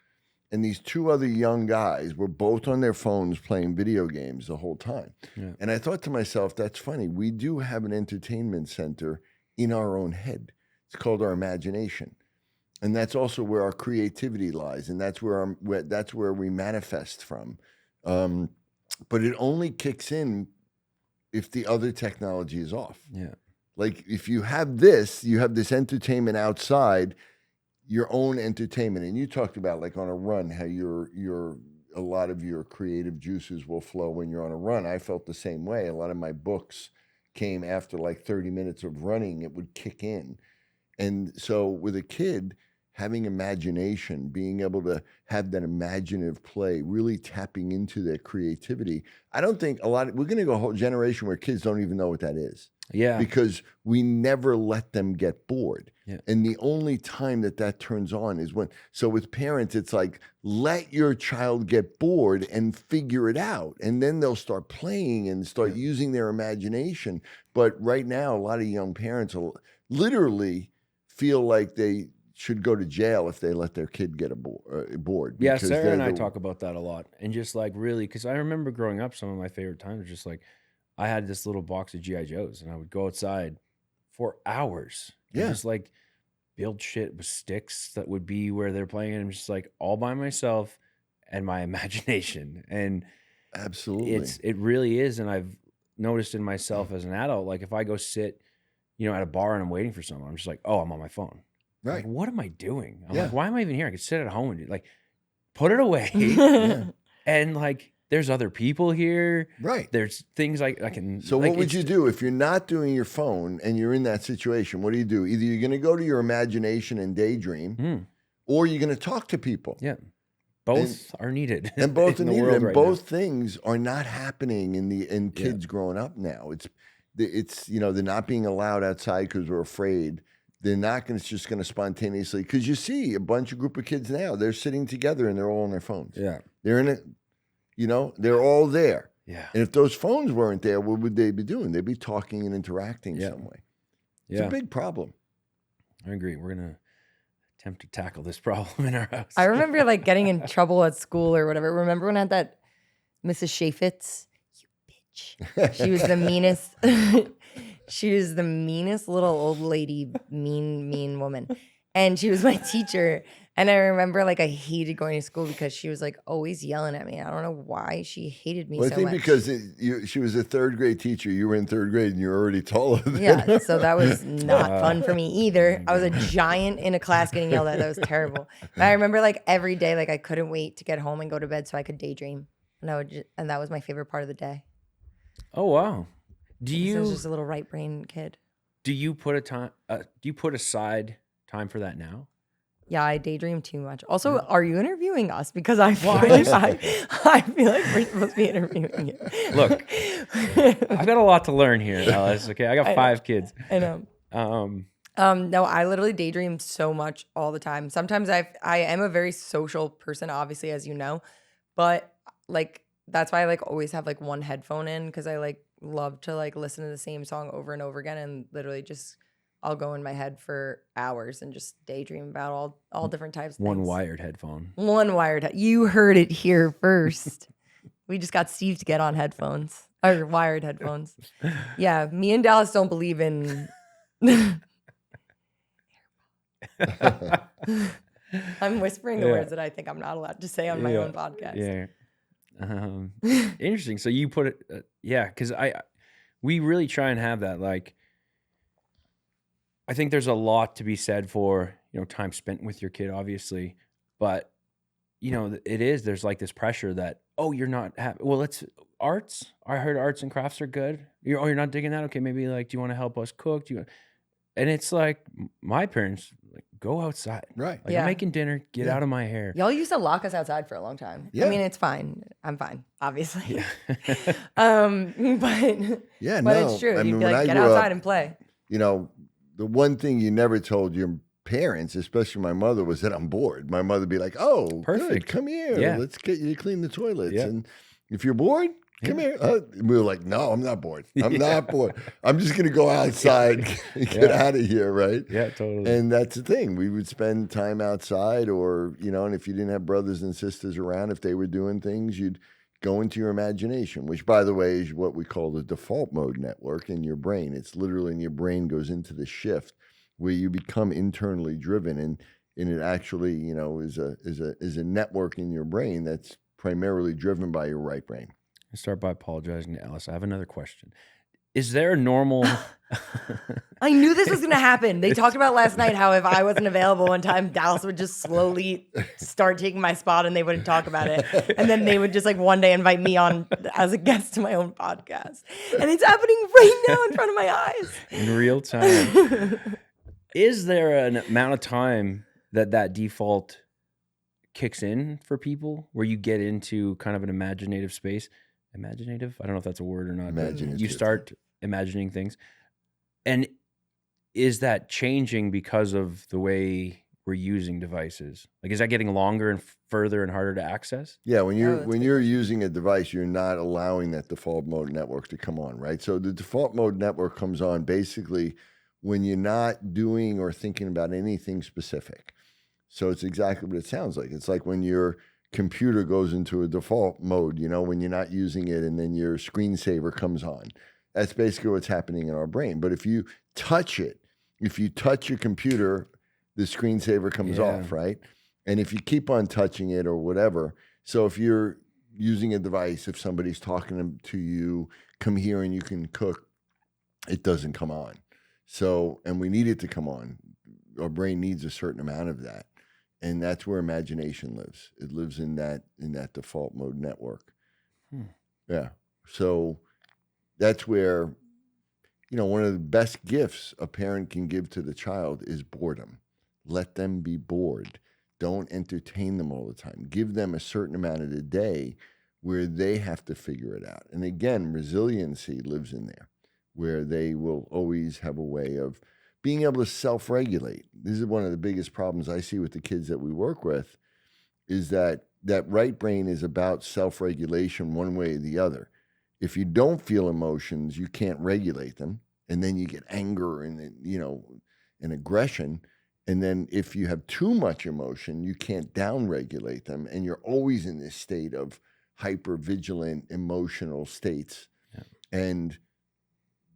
And these two other young guys were both on their phones playing video games the whole time. Yeah. And I thought to myself, that's funny. We do have an entertainment center in our own head. It's called our imagination. And that's also where our creativity lies. And that's where we manifest from. But it only kicks in if the other technology is off. Yeah. Like if you have this entertainment outside, your own entertainment. And you talked about like on a run, how a lot of your creative juices will flow when you're on a run. I felt the same way. A lot of my books came after like 30 minutes of running, it would kick in. And so with a kid, having imagination, being able to have that imaginative play, really tapping into their creativity. I don't think we're going to go a whole generation where kids don't even know what that is. Yeah. Because we never let them get bored. Yeah. And the only time that turns on is so with parents, it's like, let your child get bored and figure it out. And then they'll start playing and start using their imagination. But right now, a lot of young parents will literally feel like they should go to jail if they let their kid get bored. Yeah, Sarah and I talk about that a lot. And just like really, because I remember growing up, some of my favorite times were just like, I had this little box of G.I. Joes and I would go outside for hours. And just like build shit with sticks that would be where they're playing. And I'm just like all by myself and my imagination. And absolutely, it really is. And I've noticed in myself as an adult, like if I go sit, you know, at a bar and I'm waiting for someone, I'm just like, oh, I'm on my phone. Right. Like, what am I doing? I'm like, why am I even here? I could sit at home and like put it away. And like, there's other people here. Right. There's things I can. So like, what would you do if you're not doing your phone and you're in that situation? What do you do? Either you're going to go to your imagination and daydream, or you're going to talk to people. Yeah. Both are needed. And both are needed. And right both things are not happening in kids growing up now. It's you know, they're not being allowed outside because we're afraid. They're not just going to spontaneously, because you see a group of kids now, they're sitting together and they're all on their phones. Yeah. They're in it, you know, they're all there. Yeah. And if those phones weren't there, what would they be doing? They'd be talking and interacting some way. It's a big problem. I agree. We're going to attempt to tackle this problem in our house. I remember like getting in trouble at school or whatever. Remember when I had that Mrs. Shafitz? You bitch. She was the meanest. She was the meanest little old lady, mean woman. And she was my teacher. And I remember like I hated going to school because she was like always yelling at me. I don't know why she hated me so much. I think because she was a third grade teacher. You were in third grade and you're already taller than her. So that was not fun for me either. I was a giant in a class getting yelled at. That was terrible. But I remember like every day, like I couldn't wait to get home and go to bed so I could daydream. And that was my favorite part of the day. Oh, wow. I was just a little right brain kid. Do you put aside time for that now? Yeah, I daydream too much. Also, are you interviewing us? Because I feel like we're supposed to be interviewing you. Look, I've got a lot to learn here, Alice. Okay, I got 5 kids. I know. No, I literally daydream so much all the time. Sometimes I am a very social person, obviously, as you know, but like that's why I like always have like one headphone in because I like love to like listen to the same song over and over again and literally just. I'll go in my head for hours and just daydream about all different types of things. One wired headphone. You heard it here first. We just got Steve to get on headphones. Or wired headphones. Yeah, me and Dallas don't believe in... I'm whispering the words that I think I'm not allowed to say on my own podcast. Yeah. Interesting. So you put it... because we really try and have that, like... I think there's a lot to be said for, time spent with your kid, obviously, but there's like this pressure that, you're not happy. Well, it's arts. I heard arts and crafts are good. You're not digging that. Okay. Maybe like, do you want to help us cook? And it's like my parents like go outside. Right. Like I'm making dinner, get out of my hair. Y'all used to lock us outside for a long time. Yeah. I mean, it's fine. I'm fine, obviously. Yeah. But it's true. You'd be like, get outside and play. The one thing you never told your parents, especially my mother, was that I'm bored. My mother would be like, perfect. Good, come here. Yeah. Let's get you to clean the toilets. Yeah. And if you're bored, come here. We were like, no, I'm not bored. I'm not bored. I'm just going to go outside and get out of here, right? Yeah, totally. And that's the thing. We would spend time outside or, and if you didn't have brothers and sisters around, if they were doing things, you'd go into your imagination, which, by the way, is what we call the default mode network in your brain. It's literally in your brain goes into the shift where you become internally driven, and it actually, is a network in your brain that's primarily driven by your right brain. I start by apologizing to Alice. I have another question. Is there a normal... I knew this was going to happen. They talked about last night how if I wasn't available one time, Dallas would just slowly start taking my spot and they wouldn't talk about it. And then they would just like one day invite me on as a guest to my own podcast. And it's happening right now in front of my eyes. In real time. Is there an amount of time that default kicks in for people where you get into kind of an imaginative space? Imaginative? I don't know if that's a word or not. Imaginative. You start imagining things. And is that changing because of the way we're using devices? Like, is that getting longer and further and harder to access? Yeah, when you're using a device, you're not allowing that default mode network to come on, right? So the default mode network comes on basically when you're not doing or thinking about anything specific. So it's exactly what it sounds like. It's like when your computer goes into a default mode, when you're not using it and then your screensaver comes on. That's basically what's happening in our brain. But if you touch it, if you touch your computer, the screensaver comes off, right? And if you keep on touching it or whatever, so if you're using a device, if somebody's talking to you, come here and you can cook, it doesn't come on. So, and we need it to come on. Our brain needs a certain amount of that. And that's where imagination lives. It lives in that default mode network. Yeah. So that's where, one of the best gifts a parent can give to the child is boredom. Let them be bored. Don't entertain them all the time. Give them a certain amount of the day where they have to figure it out. And again, resiliency lives in there, where they will always have a way of being able to self-regulate. This is one of the biggest problems I see with the kids that we work with, is that right brain is about self-regulation one way or the other. if you don't feel emotions, you can't regulate them. And then you get anger and, and aggression. And then if you have too much emotion, you can't down regulate them. And you're always in this state of hyper vigilant emotional states. Yeah. And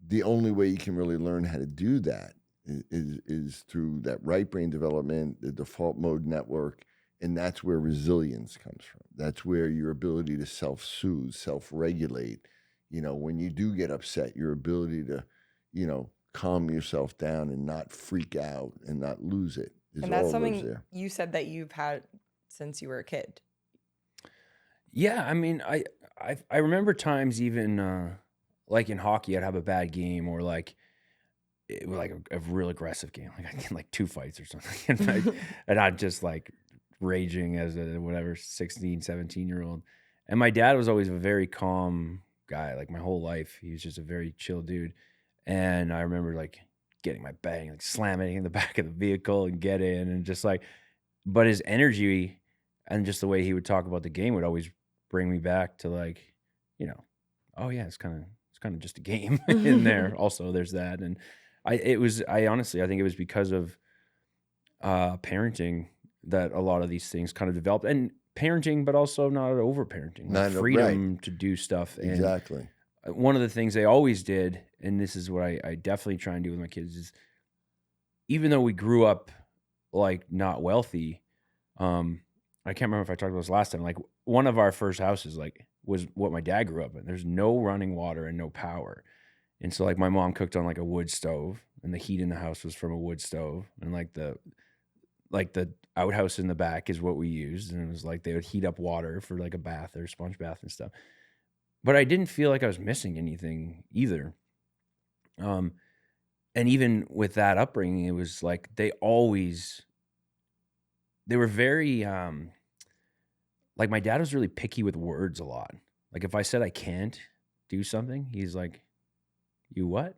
the only way you can really learn how to do that is through that right brain development, the default mode network. And that's where resilience comes from. That's where your ability to self-soothe, self-regulate, when you do get upset, your ability to, calm yourself down and not freak out and not lose it is And that's all lives something there. you said that you've had since you were a kid. Yeah, I mean, I remember times even like in hockey, I'd have a bad game or like it was like a real aggressive game. Like I get like 2 fights or something, and I'd just like raging as a whatever 16, 17-year-old. And my dad was always a very calm guy. Like my whole life, he was just a very chill dude. And I remember like getting my bag, like slamming it in the back of the vehicle and get in and just like, but his energy and just the way he would talk about the game would always bring me back to like, oh yeah, it's kind of just a game in there. Also, there's that. And I honestly, I think it was because of parenting that a lot of these things kind of developed, and parenting, but also not over parenting, like freedom to do stuff. And exactly. One of the things they always did, and this is what I definitely try and do with my kids, is even though we grew up like not wealthy, I can't remember if I talked about this last time. Like one of our first houses, like was what my dad grew up in. There's no running water and no power. And so like my mom cooked on like a wood stove, and the heat in the house was from a wood stove, and like the outhouse in the back is what we used. And it was like they would heat up water for like a bath or sponge bath and stuff. But I didn't feel like I was missing anything either. And even with that upbringing, it was like they were very, like my dad was really picky with words a lot. Like if I said I can't do something, he's like, you what?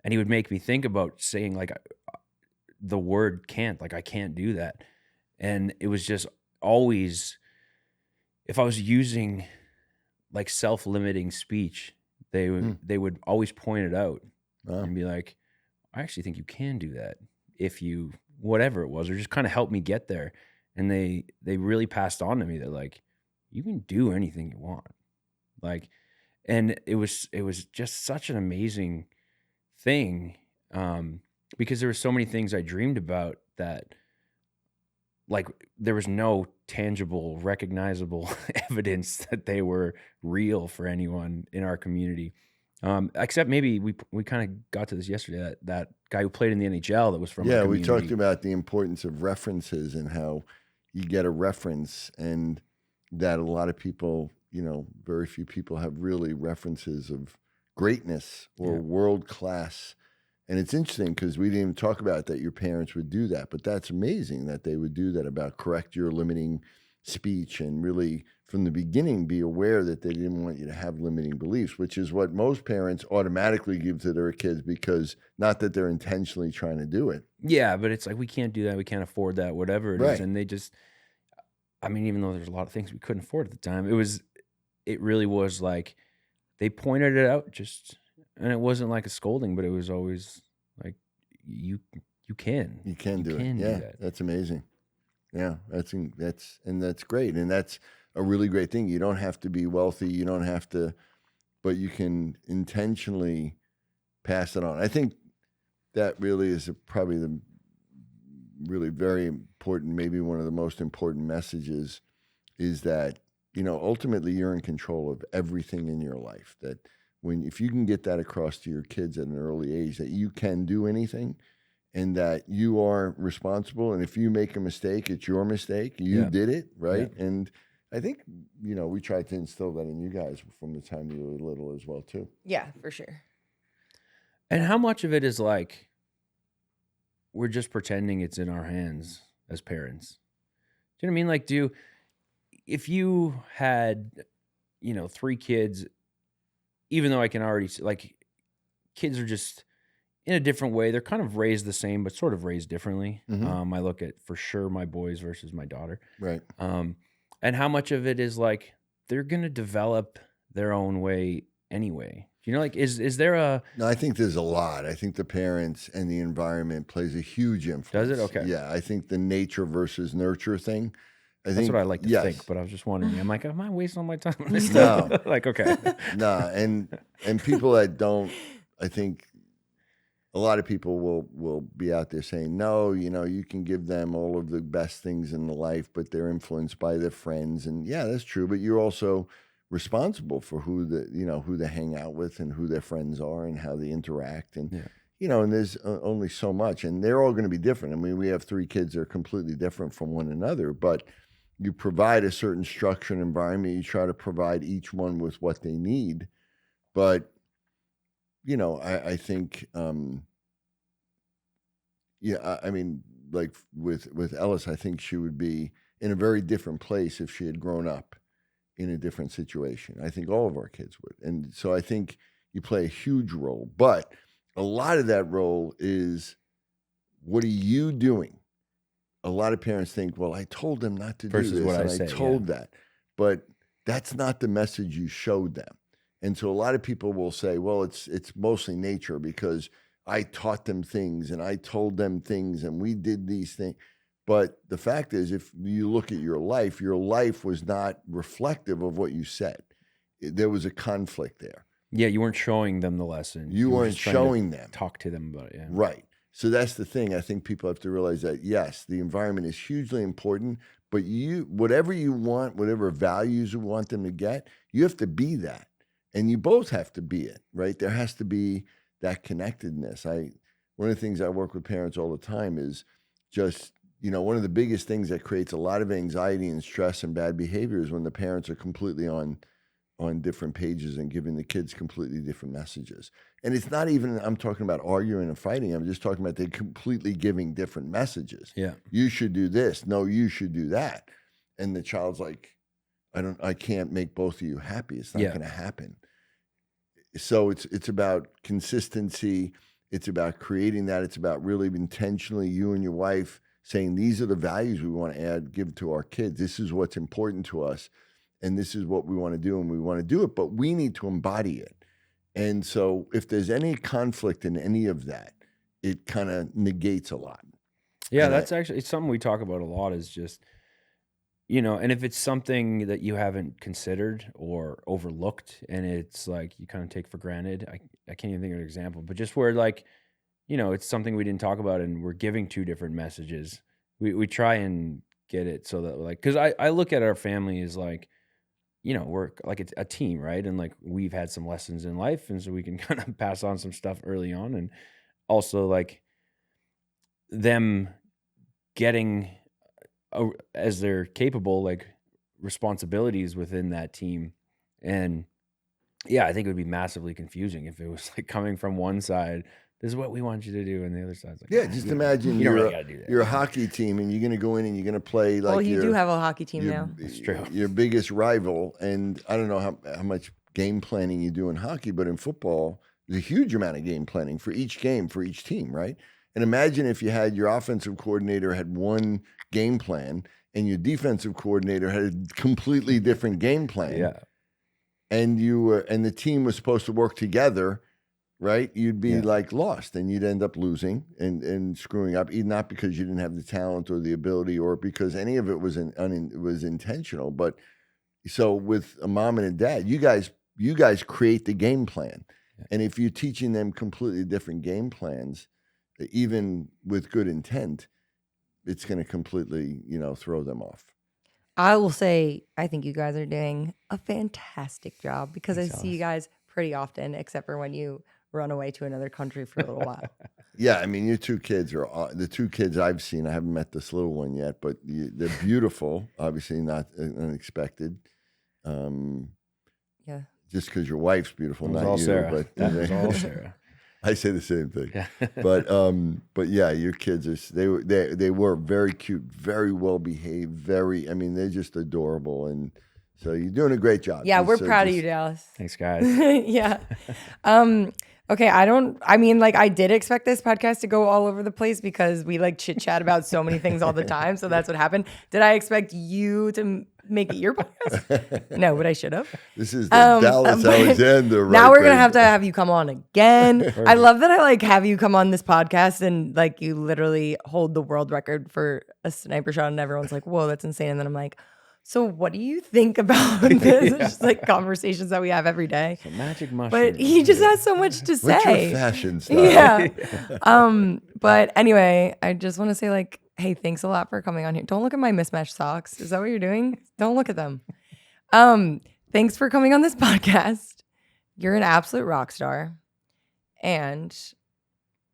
And he would make me think about saying like the word can't, like I can't do that. And it was just always, if I was using like self-limiting speech, they would always point it out and be like, I actually think you can do that if you, whatever it was, or just kind of help me get there. And they really passed on to me that like, you can do anything you want. Like, and it was just such an amazing thing. Because there were so many things I dreamed about that like there was no tangible, recognizable evidence that they were real for anyone in our community. Except maybe we kind of got to this yesterday, that guy who played in the NHL that was from our we community. talked about the importance of references and how you get a reference, and that a lot of people, very few people have really references of greatness or world class. And it's interesting because we didn't even talk about that your parents would do that, but that's amazing that they would do that, about correct your limiting speech and really from the beginning be aware that they didn't want you to have limiting beliefs, which is what most parents automatically give to their kids, because not that they're intentionally trying to do it. Yeah, but it's like, we can't do that. We can't afford that, whatever it is. And they just, I mean, even though there's a lot of things we couldn't afford at the time, it really was like, they pointed it out just, and it wasn't like a scolding, but it was always like, you can do it. Yeah, that's amazing. Yeah, that's great, and that's a really great thing. You don't have to be wealthy. You don't have to, but you can intentionally pass it on. I think that really is probably the really very important, maybe one of the most important messages, is that ultimately you're in control of everything in your life. That if you can get that across to your kids at an early age, that you can do anything and that you are responsible. And if you make a mistake, it's your mistake. You did it, right? Yeah. And I think, we tried to instill that in you guys from the time you were little as well, too. Yeah, for sure. And how much of it is like, we're just pretending it's in our hands as parents? Do you know what I mean? Like, if you had, 3 kids, even though I can already see, like, kids are just in a different way. They're kind of raised the same, but sort of raised differently. I look at, for sure, my boys versus my daughter. Right. And how much of it is like, they're going to develop their own way anyway? Do you know, like, is there a... No, I think there's a lot. I think the parents and the environment plays a huge influence. Does it? Okay. Yeah, I think the nature versus nurture thing. That's what I like to think, but I was just wondering. I'm like, am I wasting all my time on this No. stuff? Like, okay. No, and people that don't, I think a lot of people will be out there saying, no, you can give them all of the best things in the life, but they're influenced by their friends. And yeah, that's true. But you're also responsible for who they hang out with and who their friends are and how they interact. And, and there's only so much, and they're all going to be different. I mean, we have 3 kids that are completely different from one another, but you provide a certain structure and environment. You try to provide each one with what they need. But, I think, I mean, like with Ellis, I think she would be in a very different place if she had grown up in a different situation. I think all of our kids would. And so I think you play a huge role. But a lot of that role is, what are you doing? A lot of parents think, well, I told them not to do this, what and I say, told that. But that's not the message you showed them. And so a lot of people will say, well, it's mostly nature because I taught them things and I told them things and we did these things. But the fact is, if you look at your life was not reflective of what you said. There was a conflict there. Yeah, you weren't showing them the lesson. You weren't showing them. Talk to them about it. Yeah. Right. So that's the thing. I think people have to realize that, yes, the environment is hugely important, but whatever you want, whatever values you want them to get, you have to be that. And you both have to be it, right? There has to be that connectedness. One of the things I work with parents all the time is just, one of the biggest things that creates a lot of anxiety and stress and bad behavior is when the parents are completely on different pages and giving the kids completely different messages. And it's not even, I'm talking about arguing and fighting. I'm just talking about they completely giving different messages. Yeah. You should do this. No, you should do that. And the child's like, I can't make both of you happy. It's not going to happen. So it's about consistency. It's about creating that. It's about really intentionally, you and your wife, saying these are the values we want to give to our kids. This is what's important to us. And this is what we want to do, and we want to do it, but we need to embody it. And so if there's any conflict in any of that, it kind of negates a lot. Yeah, and it's something we talk about a lot, is just, and if it's something that you haven't considered or overlooked and it's like you kind of take for granted, I can't even think of an example, but just where like, it's something we didn't talk about and we're giving 2 different messages. We try and get it so that, like, because I look at our family as like, we're like it's a team, right? And like we've had some lessons in life, and so we can kind of pass on some stuff early on, and also like them getting, as they're capable, like responsibilities within that team. And yeah, I think it would be massively confusing if it was like coming from one side, this is what we want you to do, and the other side's like, just imagine you're a hockey team and you're going to go in and you're going to play like. Well, you do have a hockey team now. That's true. Your biggest rival, and I don't know how much game planning you do in hockey, but in football, there's a huge amount of game planning for each game for each team, right? And imagine if you had your offensive coordinator had one game plan and your defensive coordinator had a completely different game plan. Yeah. And and the team was supposed to work together. Right, you'd be like lost, and you'd end up losing and screwing up, not because you didn't have the talent or the ability, or because any of it was was intentional. But so with a mom and a dad, you guys create the game plan, and if you're teaching them completely different game plans, even with good intent, it's going to completely throw them off. I will say, I think you guys are doing a fantastic job because I see you guys pretty often, except for when you run away to another country for a little while. Yeah, I mean, your 2 kids are the 2 kids I've seen. I haven't met this little one yet, but they're beautiful. Obviously, not unexpected. Yeah, just because your wife's beautiful, not all you. Sarah. But that was all Sarah. I say the same thing. Yeah. but yeah, your kids are they were very cute, very well behaved, they're just adorable, and so you're doing a great job. Yeah, we're proud of you, Dallas. Thanks, guys. Yeah. Okay, I did expect this podcast to go all over the place because we like chit chat about so many things all the time. So that's what happened. Did I expect you to make it your podcast. No, but I should have. This is the Dallas but Alexander. Now right we're gonna brain. have you come on again. I love that I like have you come on this podcast and like you literally hold the world record for a sniper shot, and everyone's like, "Whoa, that's insane!" And then I'm like, "So what do you think about this?" It's just like conversations that we have every day. It's a magic mushroom. But he just has so much to What's your say. fashion style? Yeah. But anyway, I just want to say like, hey, thanks a lot for coming on here. Don't look at my mismatched socks. Is that what you're doing? Don't look at them. Thanks for coming on this podcast. You're an absolute rock star. And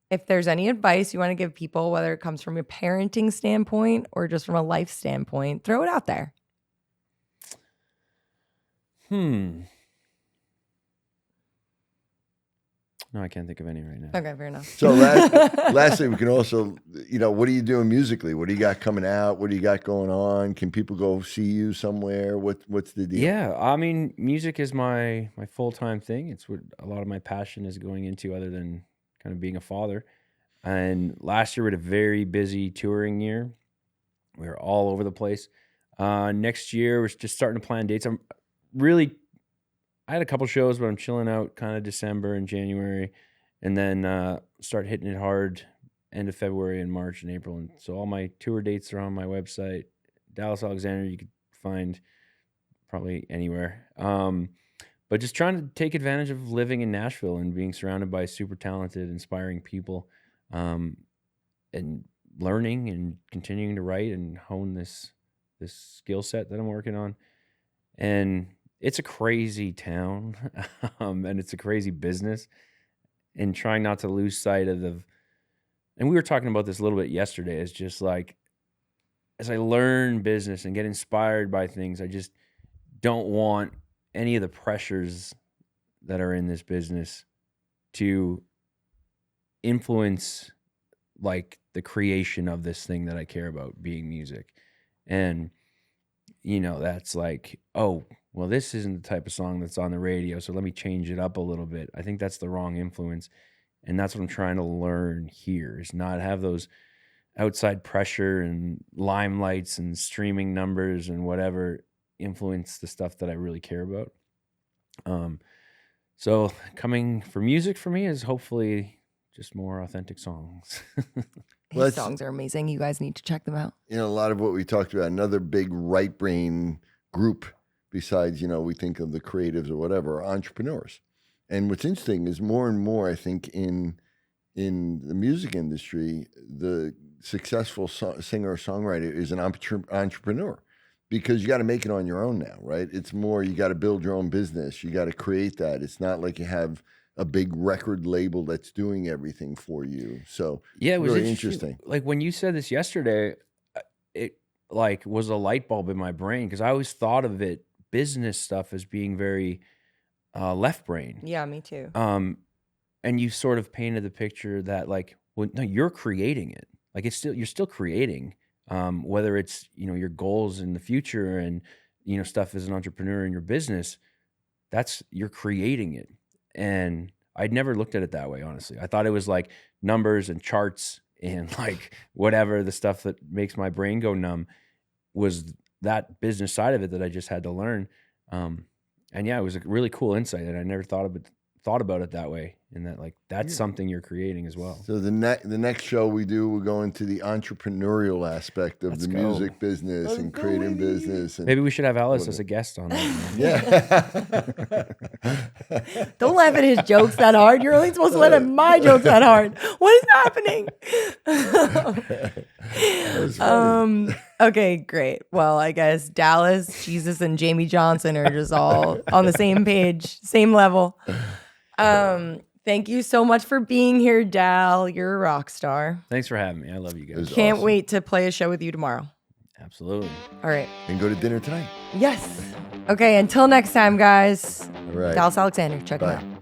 if there's any advice you want to give people, whether it comes from a parenting standpoint or just from a life standpoint, throw it out there. No, I can't think of any right now. Okay, fair enough. So lastly, we can also, what are you doing musically? What do you got coming out? What do you got going on? Can people go see you somewhere? What's the deal? Yeah, I mean, music is my full-time thing. It's what a lot of my passion is going into, other than kind of being a father. And last year we had a very busy touring year. We were all over the place. Next year we're just starting to plan dates. I had a couple shows, but I'm chilling out kind of December and January, and then start hitting it hard end of February and March and April. And so all my tour dates are on my website, Dallas Alexander. You could find probably anywhere. But just trying to take advantage of living in Nashville and being surrounded by super talented, inspiring people, and learning and continuing to write and hone this skill set that I'm working on. And it's a crazy town, and it's a crazy business, and trying not to lose sight of and we were talking about this a little bit yesterday. It's just like, as I learn business and get inspired by things, I just don't want any of the pressures that are in this business to influence like the creation of this thing that I care about, being music. And, that's like, oh, well, this isn't the type of song that's on the radio, so let me change it up a little bit. I think that's the wrong influence. And that's what I'm trying to learn here, is not have those outside pressure and limelights and streaming numbers and whatever influence the stuff that I really care about. So coming for music for me is hopefully just more authentic songs. His songs are amazing. You guys need to check them out. A lot of what we talked about, another big right brain group besides, we think of the creatives or whatever, are entrepreneurs. And what's interesting is more and more, I think, in the music industry, the successful singer or songwriter is an entrepreneur, because you got to make it on your own now, right? It's more, you got to build your own business. You got to create that. It's not like you have a big record label that's doing everything for you. So yeah, it was really interesting. Like when you said this yesterday, it like was a light bulb in my brain, because I always thought of it, business stuff, as being very left brain. Yeah, me too. And you sort of painted the picture that like, well, no, you're creating it. Like you're still creating, whether it's, your goals in the future and, stuff as an entrepreneur in your business, you're creating it. And I'd never looked at it that way, honestly. I thought it was like numbers and charts and like whatever, the stuff that makes my brain go numb, was that business side of it that I just had to learn. And yeah, it was a really cool insight, and I never thought about it that way. And that like that's something you're creating as well. So the next show we do, we'll go into the entrepreneurial aspect of music business and creating business. And maybe we should have Alice as a guest on that. Yeah. Don't laugh at his jokes that hard. You're only supposed to laugh at my jokes that hard. What is happening? Okay, great. Well, I guess Dallas, Jesus, and Jamie Johnson are just all on the same page, same level. Thank you so much for being here, Dal. You're a rock star. Thanks for having me. I love you guys. Can't wait to play a show with you tomorrow. Absolutely. All right. And go to dinner tonight. Yes. Okay, until next time, guys. All right. Dallas Alexander, check him out.